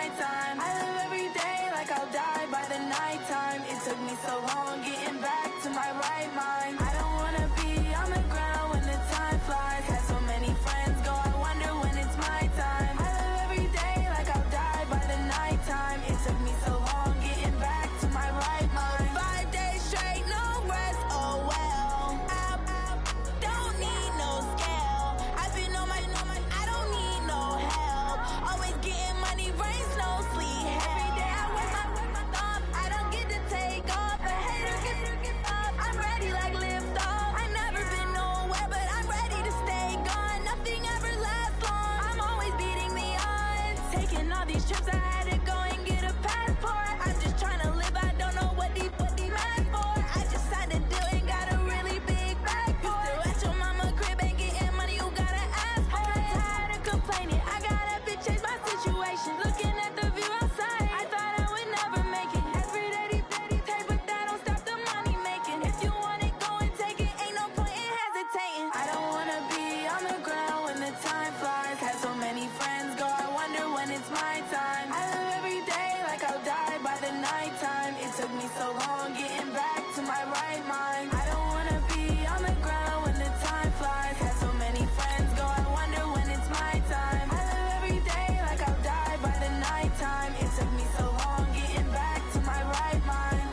these trips, I had to go and get a passport. I'm just trying to live, I don't know what these mad for. I just signed a deal and got a really big bag for it. You still at your mama crib and getting money, you gotta ask for it. I'm tired of complaining, I gotta bitch change my situation. Looking at the view outside, I thought I would never make it. Every day they take, but that don't stop the money making. If you want it, go and take it, ain't no point in hesitating. I don't wanna be on the ground when the time flies. Had so many friends go, I wonder when it's my time. I live every day like I'll die by the nighttime. It took me so long getting back to my right mind. I don't wanna be on the ground when the time flies. Had so many friends go, I wonder when it's my time. I live every day like I'll die by the nighttime. It took me so long getting back to my right mind.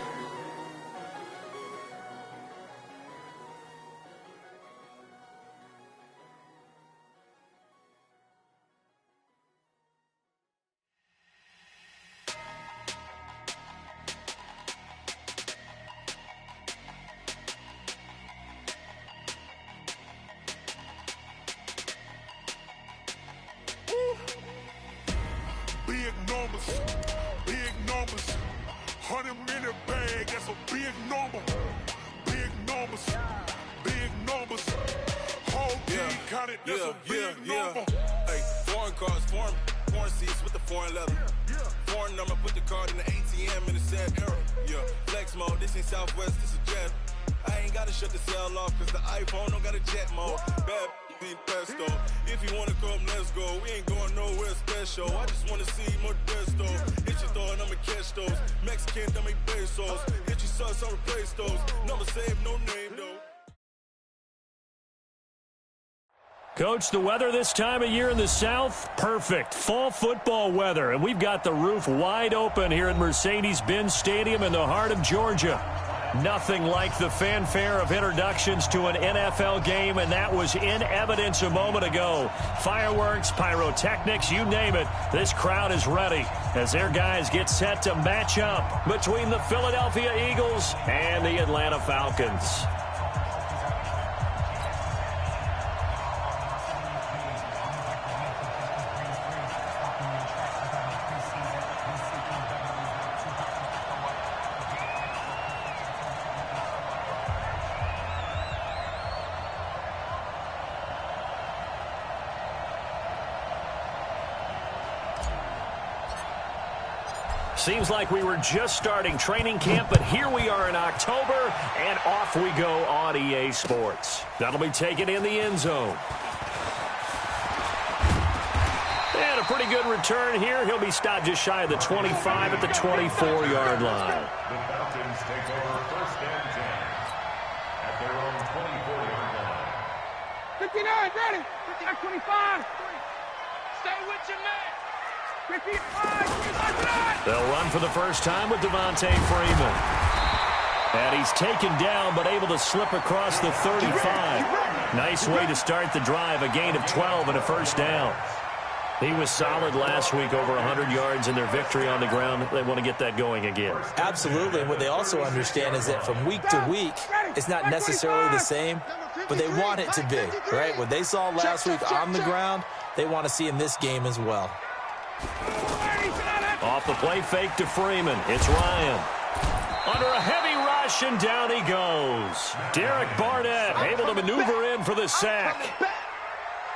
Big numbers, 100-minute bag, that's a big number. Big numbers, whole team counted, that's a big number. Hey, foreign cars, foreign seats with the foreign leather. Foreign number, put the card in the ATM in the sad era. Yeah, flex mode, this ain't Southwest, this is jet. I ain't gotta shut the cell off, cause the iPhone don't got a jet mode. Bad being pesto. If you wanna come, let's go. We ain't going nowhere special. I just wanna see more Modesto. Hit your throw and I'ma catch those. Mexican, that make pesos. Hit your sauce, I'll replace those. Number saved, no name though. Coach, the weather this time of year in the South, perfect. Fall football weather, and we've got the roof wide open here at Mercedes-Benz Stadium in the heart of Georgia. Nothing like the fanfare of introductions to an NFL game, and that was in evidence a moment ago. Fireworks, pyrotechnics, you name it. This crowd is ready as their guys get set to match up between the Philadelphia Eagles and the Atlanta Falcons. Seems like we were just starting training camp, but here we are in October, and off we go on EA Sports. That'll be taken in the end zone. And a pretty good return here. He'll be stopped just shy of the 25 at the 24-yard line. The Falcons take over first and 10 at their own 24-yard line. 59, ready. 25. Stay with your man. 55. They'll run for the first time with Devontae Freeman. And he's taken down, but able to slip across the 35. Nice way to start the drive, a gain of 12 and a first down. He was solid last week, over 100 yards in their victory on the ground. They want to get that going again. Absolutely. And what they also understand is that from week to week, it's not necessarily the same, but they want it to be, right? What they saw last week on the ground, they want to see in this game as well. Off the play fake to Freeman. It's Ryan. Under a heavy rush, and down he goes. Derek Barnett able to maneuver in for the sack.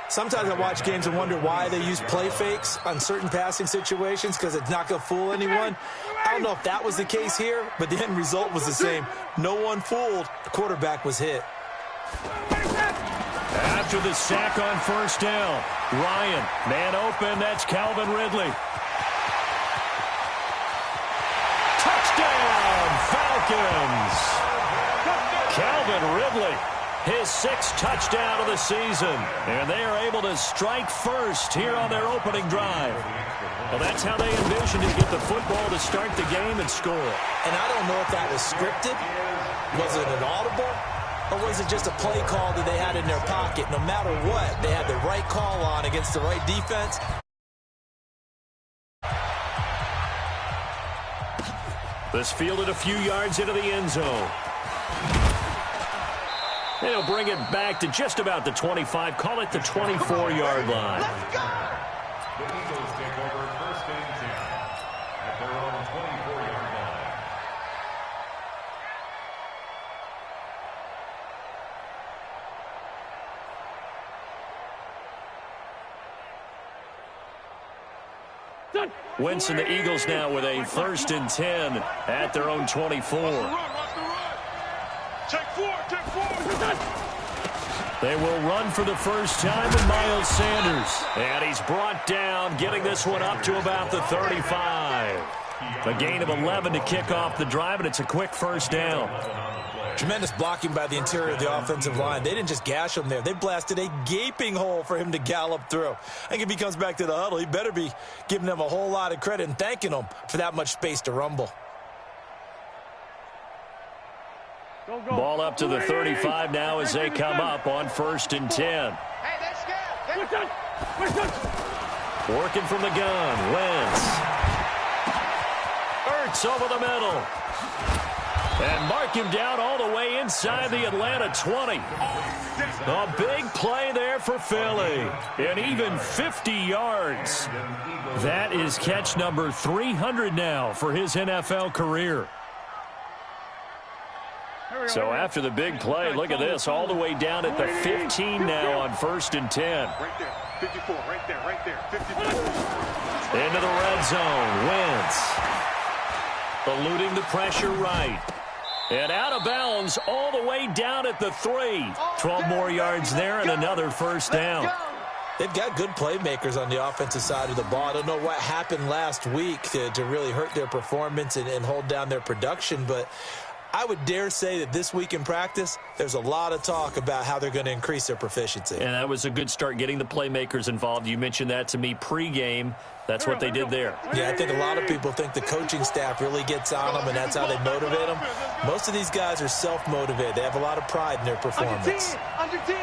Sometimes I watch games and wonder why they use play fakes on certain passing situations, because it's not going to fool anyone. I don't know if that was the case here, but the end result was the same. No one fooled. The quarterback was hit. After the sack on first down, Ryan, man open, that's Calvin Ridley. Touchdown, Falcons! Calvin Ridley, his 6th touchdown of the season, and they are able to strike first here on their opening drive. Well, that's how they envisioned to get the football to start the game and score it. And I don't know if that was scripted. Was it an audible? Or was it just a play call that they had in their pocket? No matter what, they had the right call on against the right defense. This fielded a few yards into the end zone. They'll bring it back to just about the 25. Call it the 24-yard line. The Eagles take over first and 10 at their own 24-yard line. Wentz and the Eagles now with a first and 10 at their own 24. Take four. They will run for the first time with Miles Sanders. And he's brought down, getting this one up to about the 35. A gain of 11 to kick off the drive, and it's a quick first down. Tremendous blocking by the interior of the offensive line. They didn't just gash him there. They blasted a gaping hole for him to gallop through. I think if he comes back to the huddle, he better be giving them a whole lot of credit and thanking them for that much space to rumble. Ball up to the 35 now as they come up on first and 10. Working from the gun, Wentz. Ertz over the middle. And mark him down all the way inside the Atlanta 20. A big play there for Philly. And even 50 yards. That is catch number 300 now for his NFL career. So after the big play, look at this, all the way down at the 15 now on first and 10. Right there, 54, right there, 54. Into the red zone, Wentz. Eluding the pressure right. And out of bounds all the way down at the 3. 12 more yards there and another first down. They've got good playmakers on the offensive side of the ball. I don't know what happened last week to really hurt their performance and hold down their production, but I would dare say that this week in practice, there's a lot of talk about how they're going to increase their proficiency. And that was a good start, getting the playmakers involved. You mentioned that to me pregame. That's what they did there. Yeah, I think a lot of people think the coaching staff really gets on them, and that's how they motivate them. Most of these guys are self-motivated. They have a lot of pride in their performance. Under 10.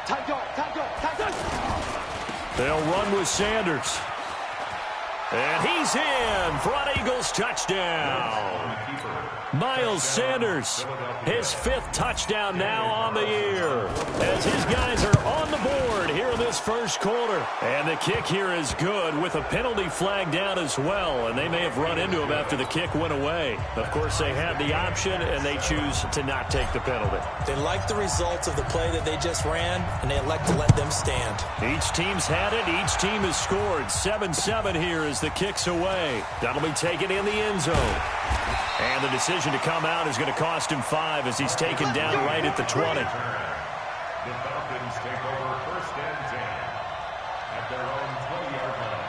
Tight guard. They'll run with Sanders. And he's in for an Eagles touchdown. Miles Sanders, his 5th touchdown now on the year, as his guys are on the board here in this first quarter. And the kick here is good with a penalty flag down as well, and they may have run into him after the kick went away. Of course, they had the option, and they choose to not take the penalty. They like the results of the play that they just ran, and they elect to let them stand. Each team's had it. Each team has scored. 7-7 here as the kick's away. That'll be taken in the end zone. And the decision to come out is going to cost him 5 as he's taken down right at the 20. The Falcons take over first and 10 at their own 20-yard line.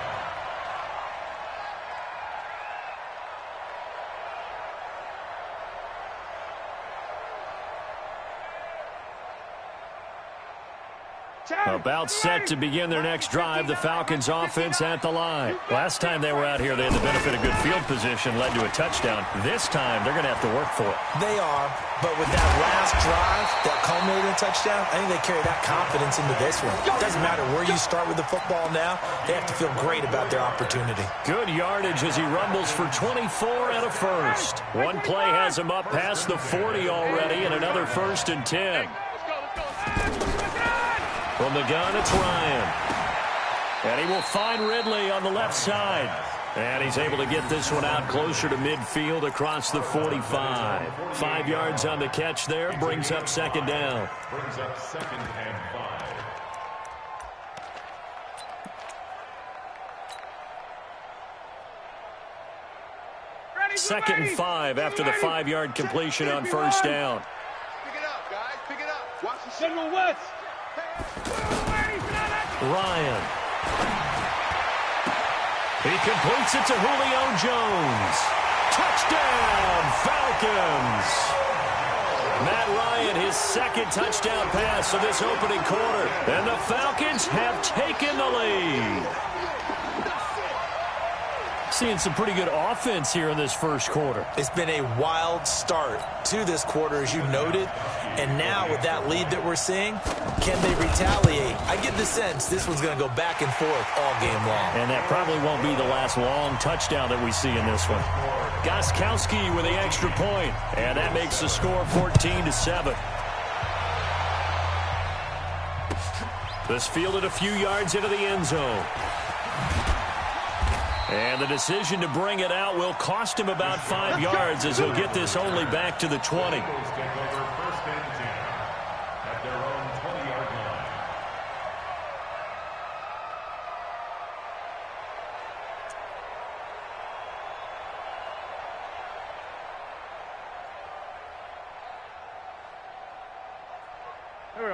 About set to begin their next drive, the Falcons offense at the line. Last time they were out here, they had the benefit of good field position, led to a touchdown. This time, they're going to have to work for it. They are, but with that last drive that culminated in a touchdown, I think they carry that confidence into this one. It doesn't matter where you start with the football now, they have to feel great about their opportunity. Good yardage as he rumbles for 24 and a first. One play has him up past the 40 already, and another first and 10. From the gun, it's Ryan. And he will find Ridley on the left side. And he's able to get this one out closer to midfield across the 45. 5 yards on the catch there, brings up second down. Brings up 2nd and 5. Second and 5 after the 5-yard completion on first down. Pick it up, guys. Pick it up. Watch the Signal West. Ryan. He completes it to Julio Jones. Touchdown, Falcons. Matt Ryan, his 2nd touchdown pass of this opening quarter. And the Falcons have taken the lead. Seeing some pretty good offense here in this first quarter. It's been a wild start to this quarter, as you noted. And now with that lead that we're seeing, can they retaliate? I get the sense this one's going to go back and forth all game long. And that probably won't be the last long touchdown that we see in this one. Gostkowski with the extra point. And that makes the score 14-7. This fielded a few yards into the end zone. And the decision to bring it out will cost him about 5 yards as he'll get this only back to the 20.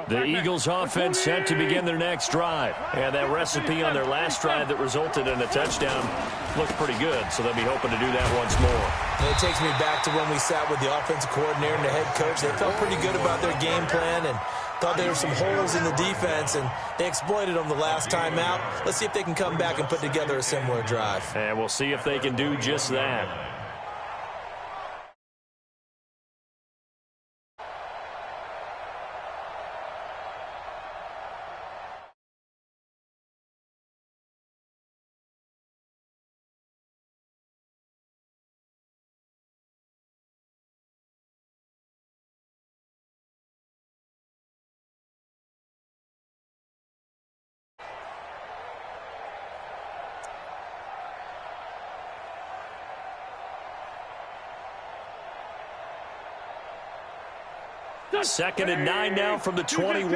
The Eagles offense set to begin their next drive. And that recipe on their last drive that resulted in a touchdown looked pretty good, so they'll be hoping to do that once more. And it takes me back to when we sat with the offensive coordinator and the head coach. They felt pretty good about their game plan and thought there were some holes in the defense, and they exploited them the last time out. Let's see if they can come back and put together a similar drive. And we'll see if they can do just that. Second and 9 now from the 21.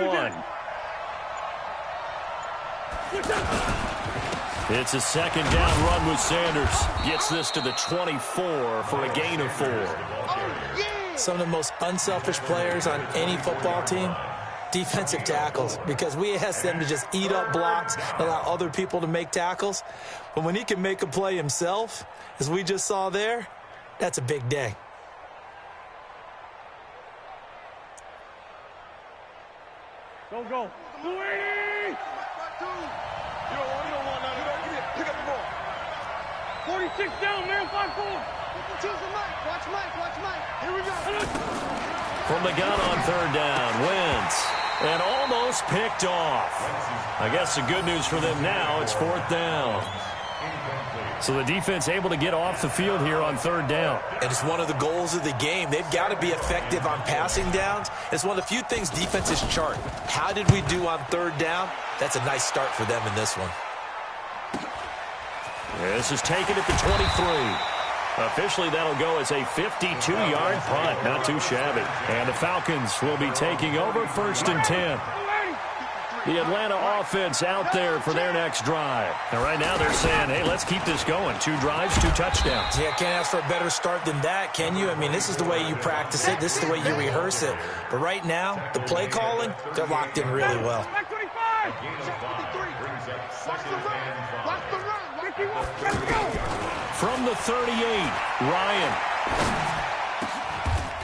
It's a second down run with Sanders. Gets this to the 24 for a gain of 4. Some of the most unselfish players on any football team, defensive tackles, because we ask them to just eat up blocks and allow other people to make tackles. But when he can make a play himself, as we just saw there, that's a big day. Go. 280! You don't want none. Pick up the ball. 46 down, man. 5-4. Watch Mike. Here we go. From the gun on third down, Wentz. And almost picked off. I guess the good news for them now, it's fourth down. So the defense able to get off the field here on third down. And it's one of the goals of the game. They've got to be effective on passing downs. It's one of the few things defenses chart. How did we do on third down? That's a nice start for them in this one. This is taken at the 23. Officially, that'll go as a 52-yard punt. Not too shabby. And the Falcons will be taking over first and 10. The Atlanta offense out there for their next drive. And right now they're saying, hey, let's keep this going. 2 drives, 2 touchdowns. Yeah, can't ask for a better start than that, can you? I mean, this is the way you practice it. This is the way you rehearse it. But right now, the play calling, they're locked in really well. From the 38, Ryan.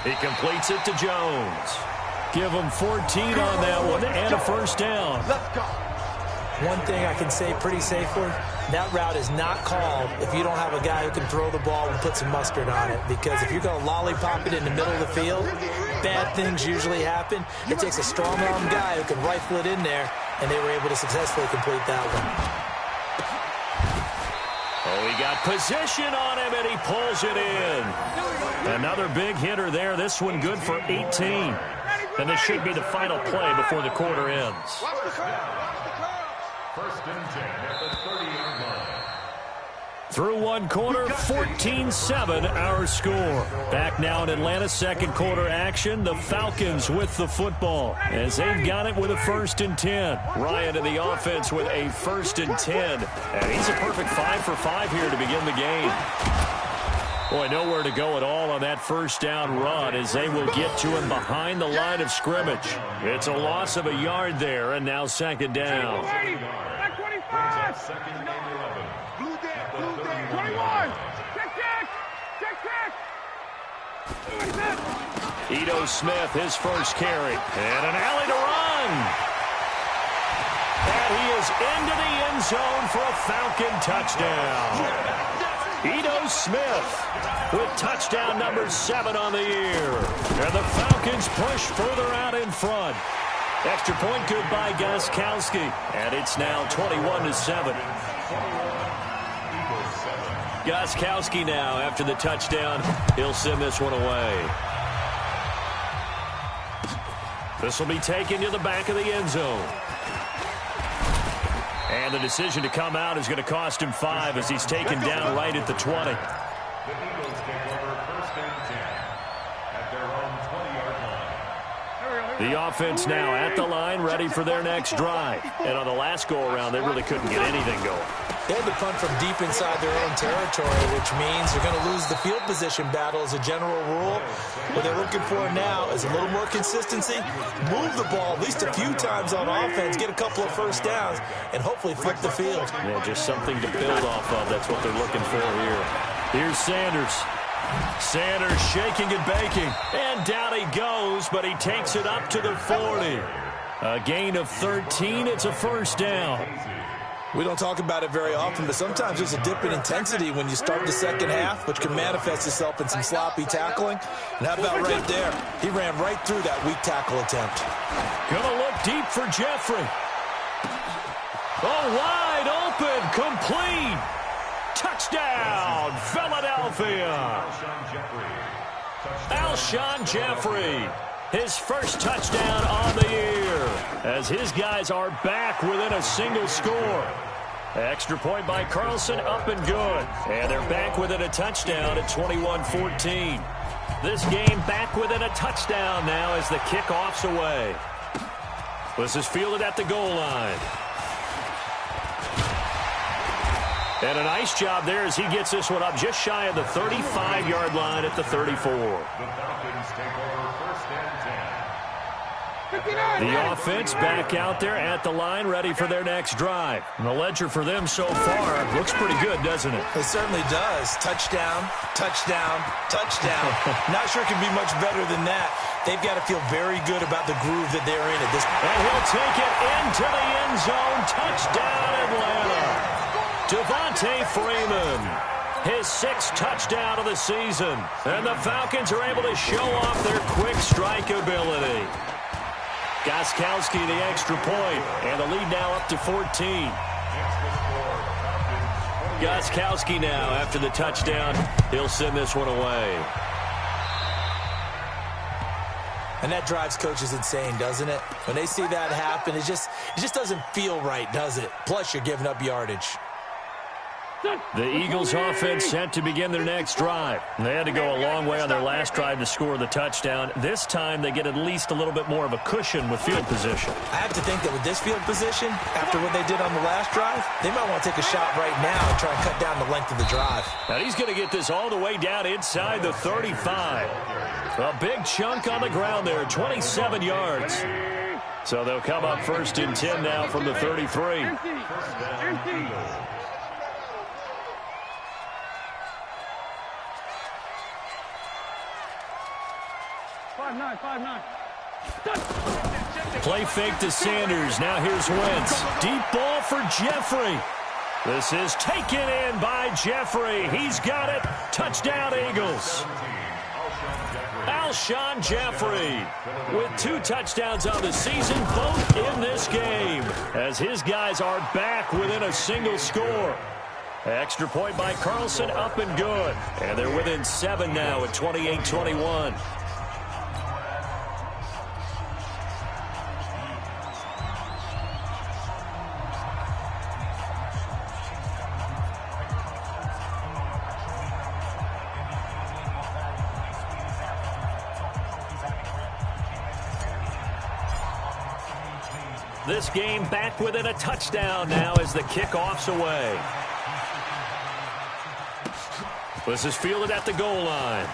He completes it to Jones. Give him 14 on that one and a first down. Let's go. One thing I can say pretty safely, that route is not called if you don't have a guy who can throw the ball and put some mustard on it. Because if you're going to lollipop it in the middle of the field, bad things usually happen. It takes a strong-arm guy who can rifle it in there, and they were able to successfully complete that one. Oh, he got position on him, and he pulls it in. Another big hitter there. This one good for 18. And this should be the final play before the quarter ends. First and 10 at the 38 line. Through one quarter, 14-7 our score. Back now in Atlanta's second quarter action, the Falcons with the football as they've got it with a first and 10. Ryan in the offense with a first and 10. And he's a perfect 5 for 5 here to begin the game. Boy, nowhere to go at all on that first down run as they will get to him behind the line of scrimmage. It's a loss of a yard there, and now second down. Back 25. Second and 11. Blue deck. 21. Check. Ito Smith, his first carry. And an alley to run. And he is into the end zone for a Falcon touchdown. Ito Smith with touchdown number 7 on the year. And the Falcons push further out in front. Extra point good by Gostkowski. And it's now 21-7. Gostkowski now after the touchdown. He'll send this one away. This will be taken to the back of the end zone. And And the decision to come out is going to cost him 5 as he's taken down right at the 20. The Eagles take over 1st and 10 at their own 20-yard line. The offense now at the line, ready for their next drive. And on the last go-around, they really couldn't get anything going. They had to punt from deep inside their own territory, which means they're going to lose the field position battle as a general rule. What they're looking for now is a little more consistency, move the ball at least a few times on offense, get a couple of first downs, and hopefully flip the field. Yeah, just something to build off of. That's what they're looking for here. Here's Sanders. Sanders shaking and baking. And down he goes, but he takes it up to the 40. A gain of 13. It's a first down. We don't talk about it very often, but sometimes there's a dip in intensity when you start the second half, which can manifest itself in some sloppy tackling. And how about right there? He ran right through that weak tackle attempt. Gonna look deep for Jeffrey. Oh, wide open, complete. Touchdown, Philadelphia. Alshon Jeffrey. His first touchdown on the year as his guys are back within a single score. Extra point by Carlson, up and good. And they're back within a touchdown at 21-14. This game back within a touchdown now as the kickoff's away. This is fielded at the goal line. And a nice job there as he gets this one up just shy of the 35-yard line at the 34. The Falcons take over 1st and 10. The offense back out there at the line, ready for their next drive. And the ledger for them so far looks pretty good, doesn't it? It certainly does. Touchdown, touchdown, touchdown. Not sure it can be much better than that. They've got to feel very good about the groove that they're in at this point. And he'll take it into the end zone. Touchdown, Atlanta. Devontae Freeman, his 6th touchdown of the season. And the Falcons are able to show off their quick strike ability. Gostkowski the extra point, and the lead now up to 14. Gostkowski now after the touchdown. He'll send this one away. And that drives coaches insane, doesn't it? When they see that happen, it just doesn't feel right, does it? Plus, you're giving up yardage. The Eagles offense set to begin their next drive. They had to go a long way on their last drive to score the touchdown. This time they get at least a little bit more of a cushion with field position. I have to think that with this field position, after what they did on the last drive, they might want to take a shot right now and try and cut down the length of the drive. Now he's going to get this all the way down inside the 35. A big chunk on the ground there, 27 yards. So they'll come up 1st and 10 now from the 33. Play fake to Sanders. Now here's Wentz. Deep ball for Jeffrey. This is taken in by Jeffrey. He's got it. Touchdown, Eagles. Alshon Jeffrey with 2 touchdowns on the season, both in this game, as his guys are back within a single score. Extra point by Carlson, up and good. And they're within 7 now at 28-21. This game back within a touchdown now as the kickoff's away. This is fielded at the goal line.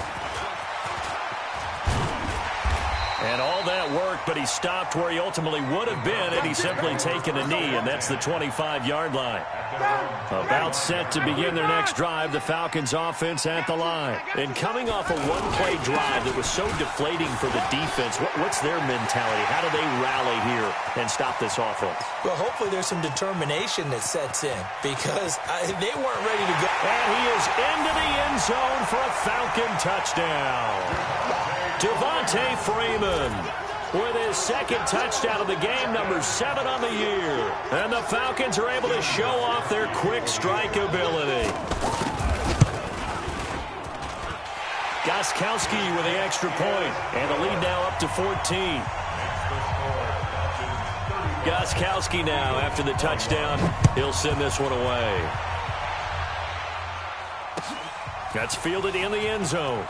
And all that work, but he stopped where he ultimately would have been had he simply taken a knee, and that's the 25-yard line. About set to begin their next drive, the Falcons offense at the line. And coming off a one-play drive that was so deflating for the defense, what's their mentality? How do they rally here and stop this offense? Well, hopefully there's some determination that sets in because they weren't ready to go. And he is into the end zone for a Falcon touchdown. Devontae Freeman with his 2nd touchdown of the game, number 7 on the year. And the Falcons are able to show off their quick strike ability. Gostkowski with the extra point, and the lead now up to 14. Gostkowski now after the touchdown. He'll send this one away. That's fielded in the end zone.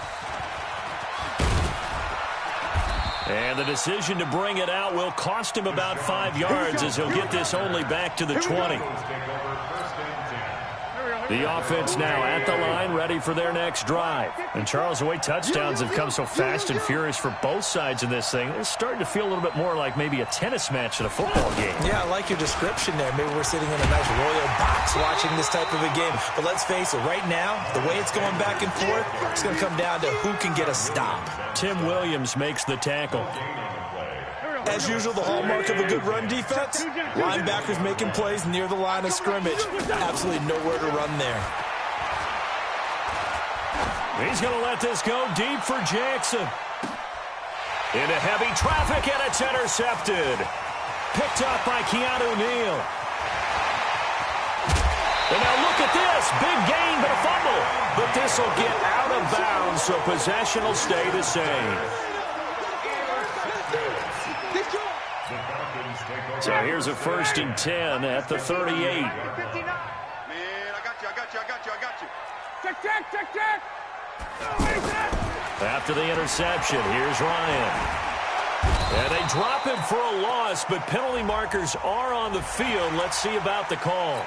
And the decision to bring it out will cost him about 5 yards as he'll get this only back to the 20. The offense now at the line, ready for their next drive. And, Charles, the way touchdowns have come so fast and furious for both sides in this thing, it's starting to feel a little bit more like maybe a tennis match than a football game. Yeah, I like your description there. Maybe we're sitting in a nice royal box watching this type of a game. But let's face it, right now, the way it's going back and forth, it's going to come down to who can get a stop. Tim Williams makes the tackle. As usual, the hallmark of a good run defense, linebackers making plays near the line of scrimmage. Absolutely nowhere to run there. He's going to let this go deep for Jackson. Into heavy traffic, and it's intercepted. Picked up by Keanu Neal. And now look at this. Big gain, but a fumble. But this will get out of bounds, so possession will stay the same. So here's a 1st and 10 at the 38. Man, I got you. Check. After the interception, here's Ryan. And they drop him for a loss, but penalty markers are on the field. Let's see about the call.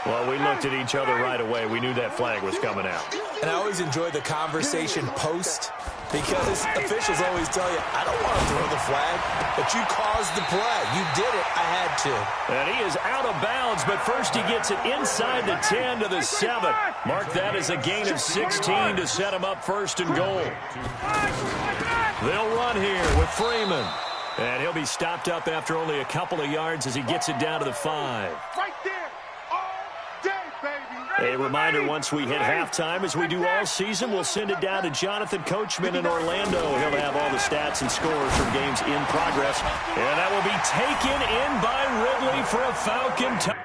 Well, we looked at each other right away. We knew that flag was coming out. And I always enjoy the conversation post, because officials always tell you, I don't want to throw the flag, but you caused the play. You did it. I had to. And he is out of bounds, but first he gets it inside the 10 to the 7. Mark that as a gain of 16 to set him up 1st and goal. They'll run here with Freeman. And he'll be stopped up after only a couple of yards as he gets it down to the 5. Right there. A reminder, once we hit halftime, as we do all season, we'll send it down to Jonathan Coachman in Orlando. He'll have all the stats and scores from games in progress. And that will be taken in by Ridley for a Falcon touchdown.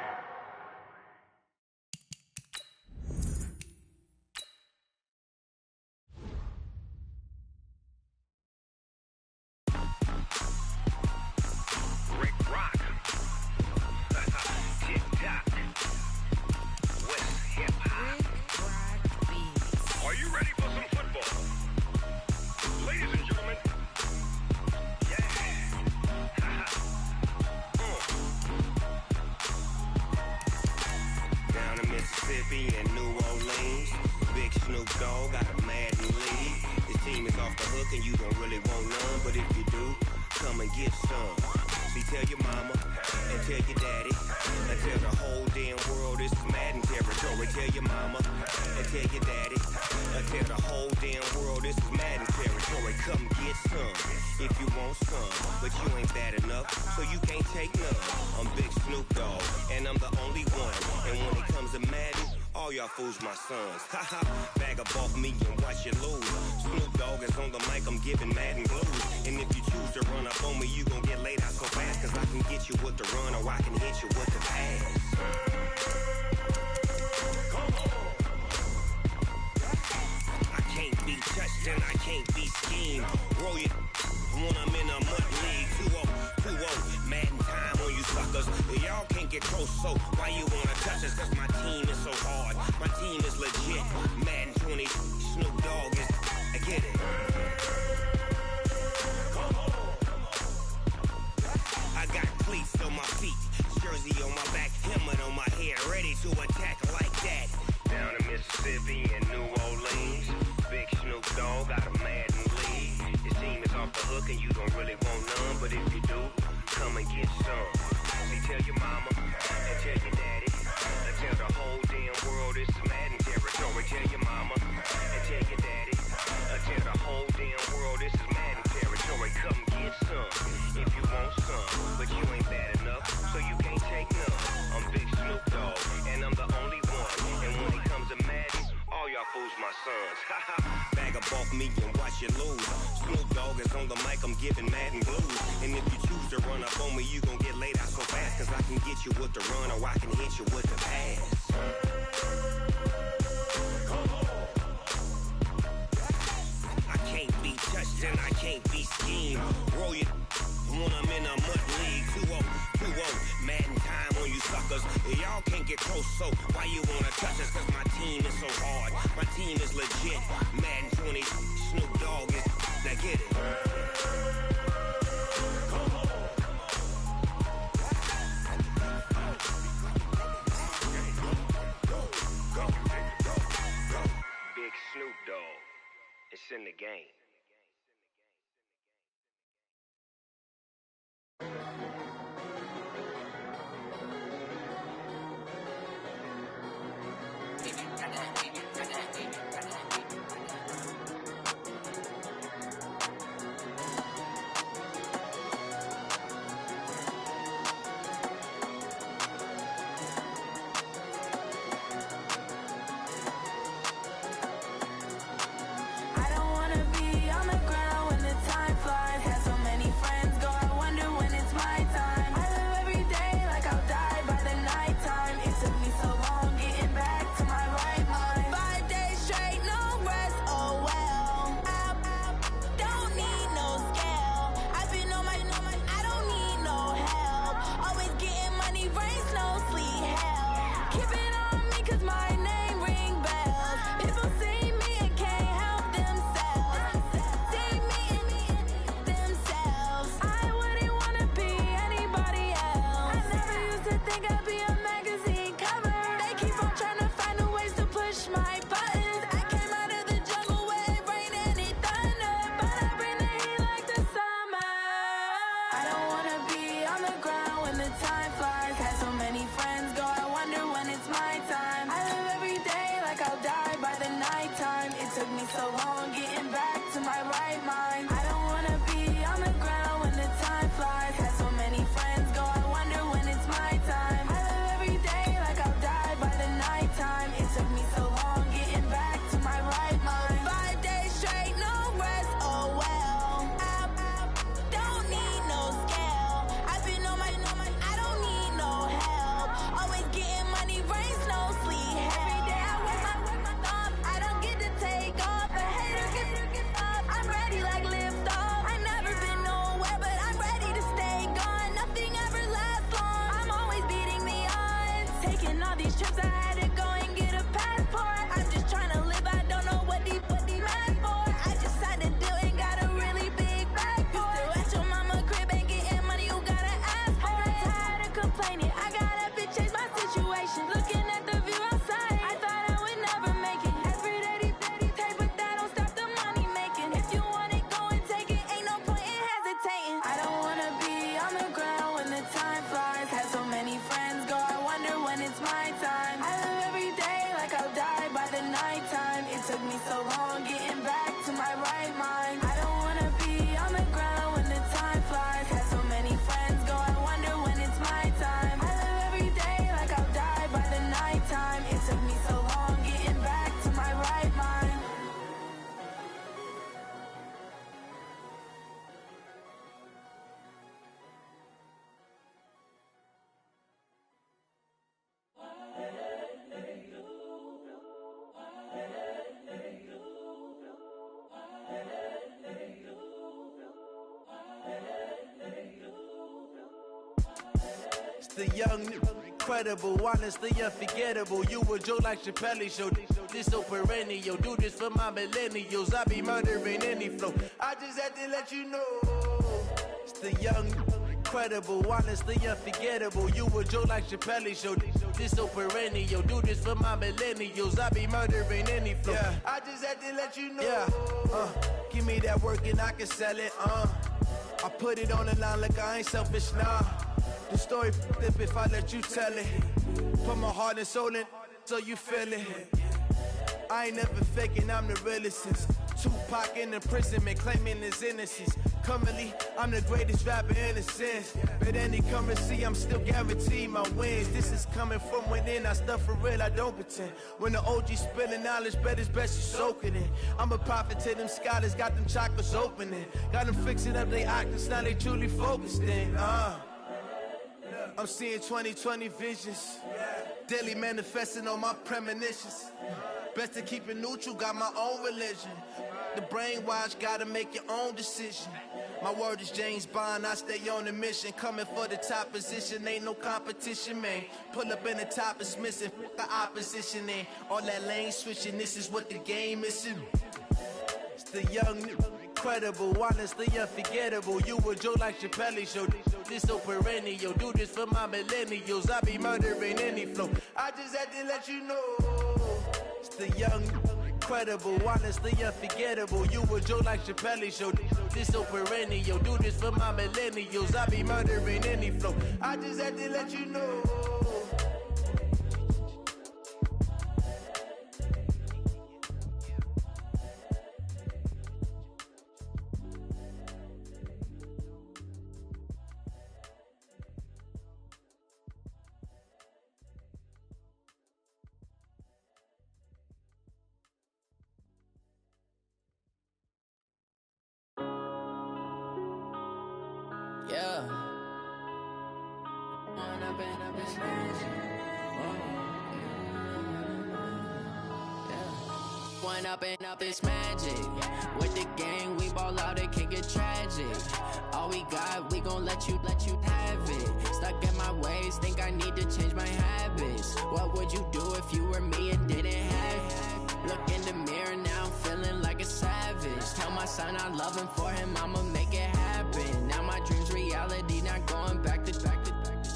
and New Orleans. Big Snoop Dogg got a mad new lead. His team is off the hook and you don't really want none, but if you do, come and get some. See, tell your mama and tell your daddy and tell the whole damn world this is Madden territory. Tell your mama and tell your daddy and tell the whole damn world this is Madden territory. Come get some if you want some, but you ain't bad enough, so you can't take none. I'm Big Snoop Dogg and I'm the only one, and when it comes to Madden, all y'all fools my sons. Haha, bag up off me and watch you lose. Snoop Dogg is on the mic, I'm giving Madden blues. And if you choose to run up on me, you gon' get laid out so fast, cause I can get you with the run or I can hit you with the pass. I can't be touched and I can't be schemed. Roll it when I'm in a mud league. 2-0, Madden time on you suckers. Y'all can't get close, so why you wanna touch us? Cause my team is so hard, my team is legit. Madden 20, Snoop Dogg is, I get it. I got cleats on my feet, jersey on my back, helmet on my head, ready to attack like that. Down in Mississippi and New Orleans, Big Snoop Dogg got a Madden lead. His team is off the hook and you don't really want none, but if you do, come and get some. See, tell your mama and tell your daddy and tell the whole damn world this is Madden territory. Tell your mama and tell your daddy and tell the whole damn world this is Madden territory. Come get some if you want some, but you ain't bad enough, so you can't take none. I'm Big Snoop Dogg and I'm the only one, and when it comes to Madden, all y'all fools my sons. Haha, bag up off me and watch you lose. Snoop Dogg is on the mic, I'm giving Madden blues. And if you choose to run up on me, you gon' get laid out so fast, cause I can get you with the run or I can hit you with the pass. I can't be touched and I can't be schemed. Roll it Want them in a mud league, 2-0, Madden time on you suckers. Y'all can't get close, so why you wanna touch us? Cause my team is so hard, my team is legit. Madden 20, Snoop Dogg is, now get it. Big Snoop Dogg, it's in the game. The young, incredible, honestly unforgettable. You a joke like Chappelle show. This so perennial. Do this for my millennials. I be murdering any flow. I just had to let you know. It's the young, incredible, honestly unforgettable. You a joke like Chappelle show. This so perennial. Do this for my millennials. I be murdering any flow. Yeah. I just had to let you know. Yeah. Give me that work and I can sell it. I put it on the line like I ain't selfish, nah. The story flip if I let you tell it. Put my heart and soul in so you feel it. I ain't never faking, I'm the realest since Tupac in imprisonment, claiming his innocence. Currently, I'm the greatest rapper in a sense. But any currency, I'm still guaranteed my wins. This is coming from within, I stuff for real, I don't pretend. When the OG spilling knowledge, bet it's best you soak it in. I'm a prophet to them scholars, got them chakras opening. Got them fixing up they octaves, now they truly focused in. I'm seeing 2020 visions, daily manifesting on my premonitions. Best to keep it neutral, got my own religion. The brainwash, gotta make your own decision. My word is James Bond, I stay on the mission. Coming for the top position, ain't no competition, man. Pull up in the top, it's missing, the opposition in. All that lane switching, this is what the game is in. It's the young, incredible, honestly unforgettable. You a Joe like Chappelle show. This so perennial, do this for my millennials. I be murdering any flow. I just had to let you know. It's the young, incredible, honestly unforgettable. You a Joe like Chappelle show. This so perennial, do this for my millennials. I be murdering any flow. I just had to let you know. Yeah. One up and up is magic. With the gang, we ball out, it can get tragic. All we got, we gon' let you have it. Stuck in my ways, think I need to change my habits. What would you do if you were me and didn't have it? Look in the mirror, now I'm feeling like a savage. Tell my son I love him, for him I'ma make it happen. Now my dream's reality, not going back to.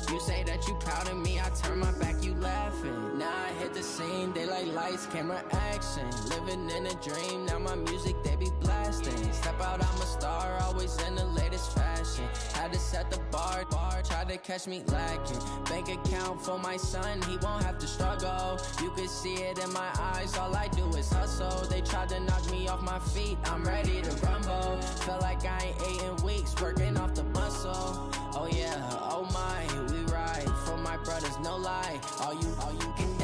You say that you proud of me, I turn my back, you laughing. Now I hit the scene, daylight lights, camera action. Living in a dream, now my music, they be blasting. Step out, I'm a star, always in the latest fashion. Had to set the bar, try to catch me lacking. Bank account for my son, he won't have to struggle. You can see it in my eyes, all I do is hustle. They tried to knock me off my feet, I'm ready to rumble. Feel like I ain't ate in weeks, working off the muscle. Oh yeah, oh my, we ride for my brothers, no lie. All you can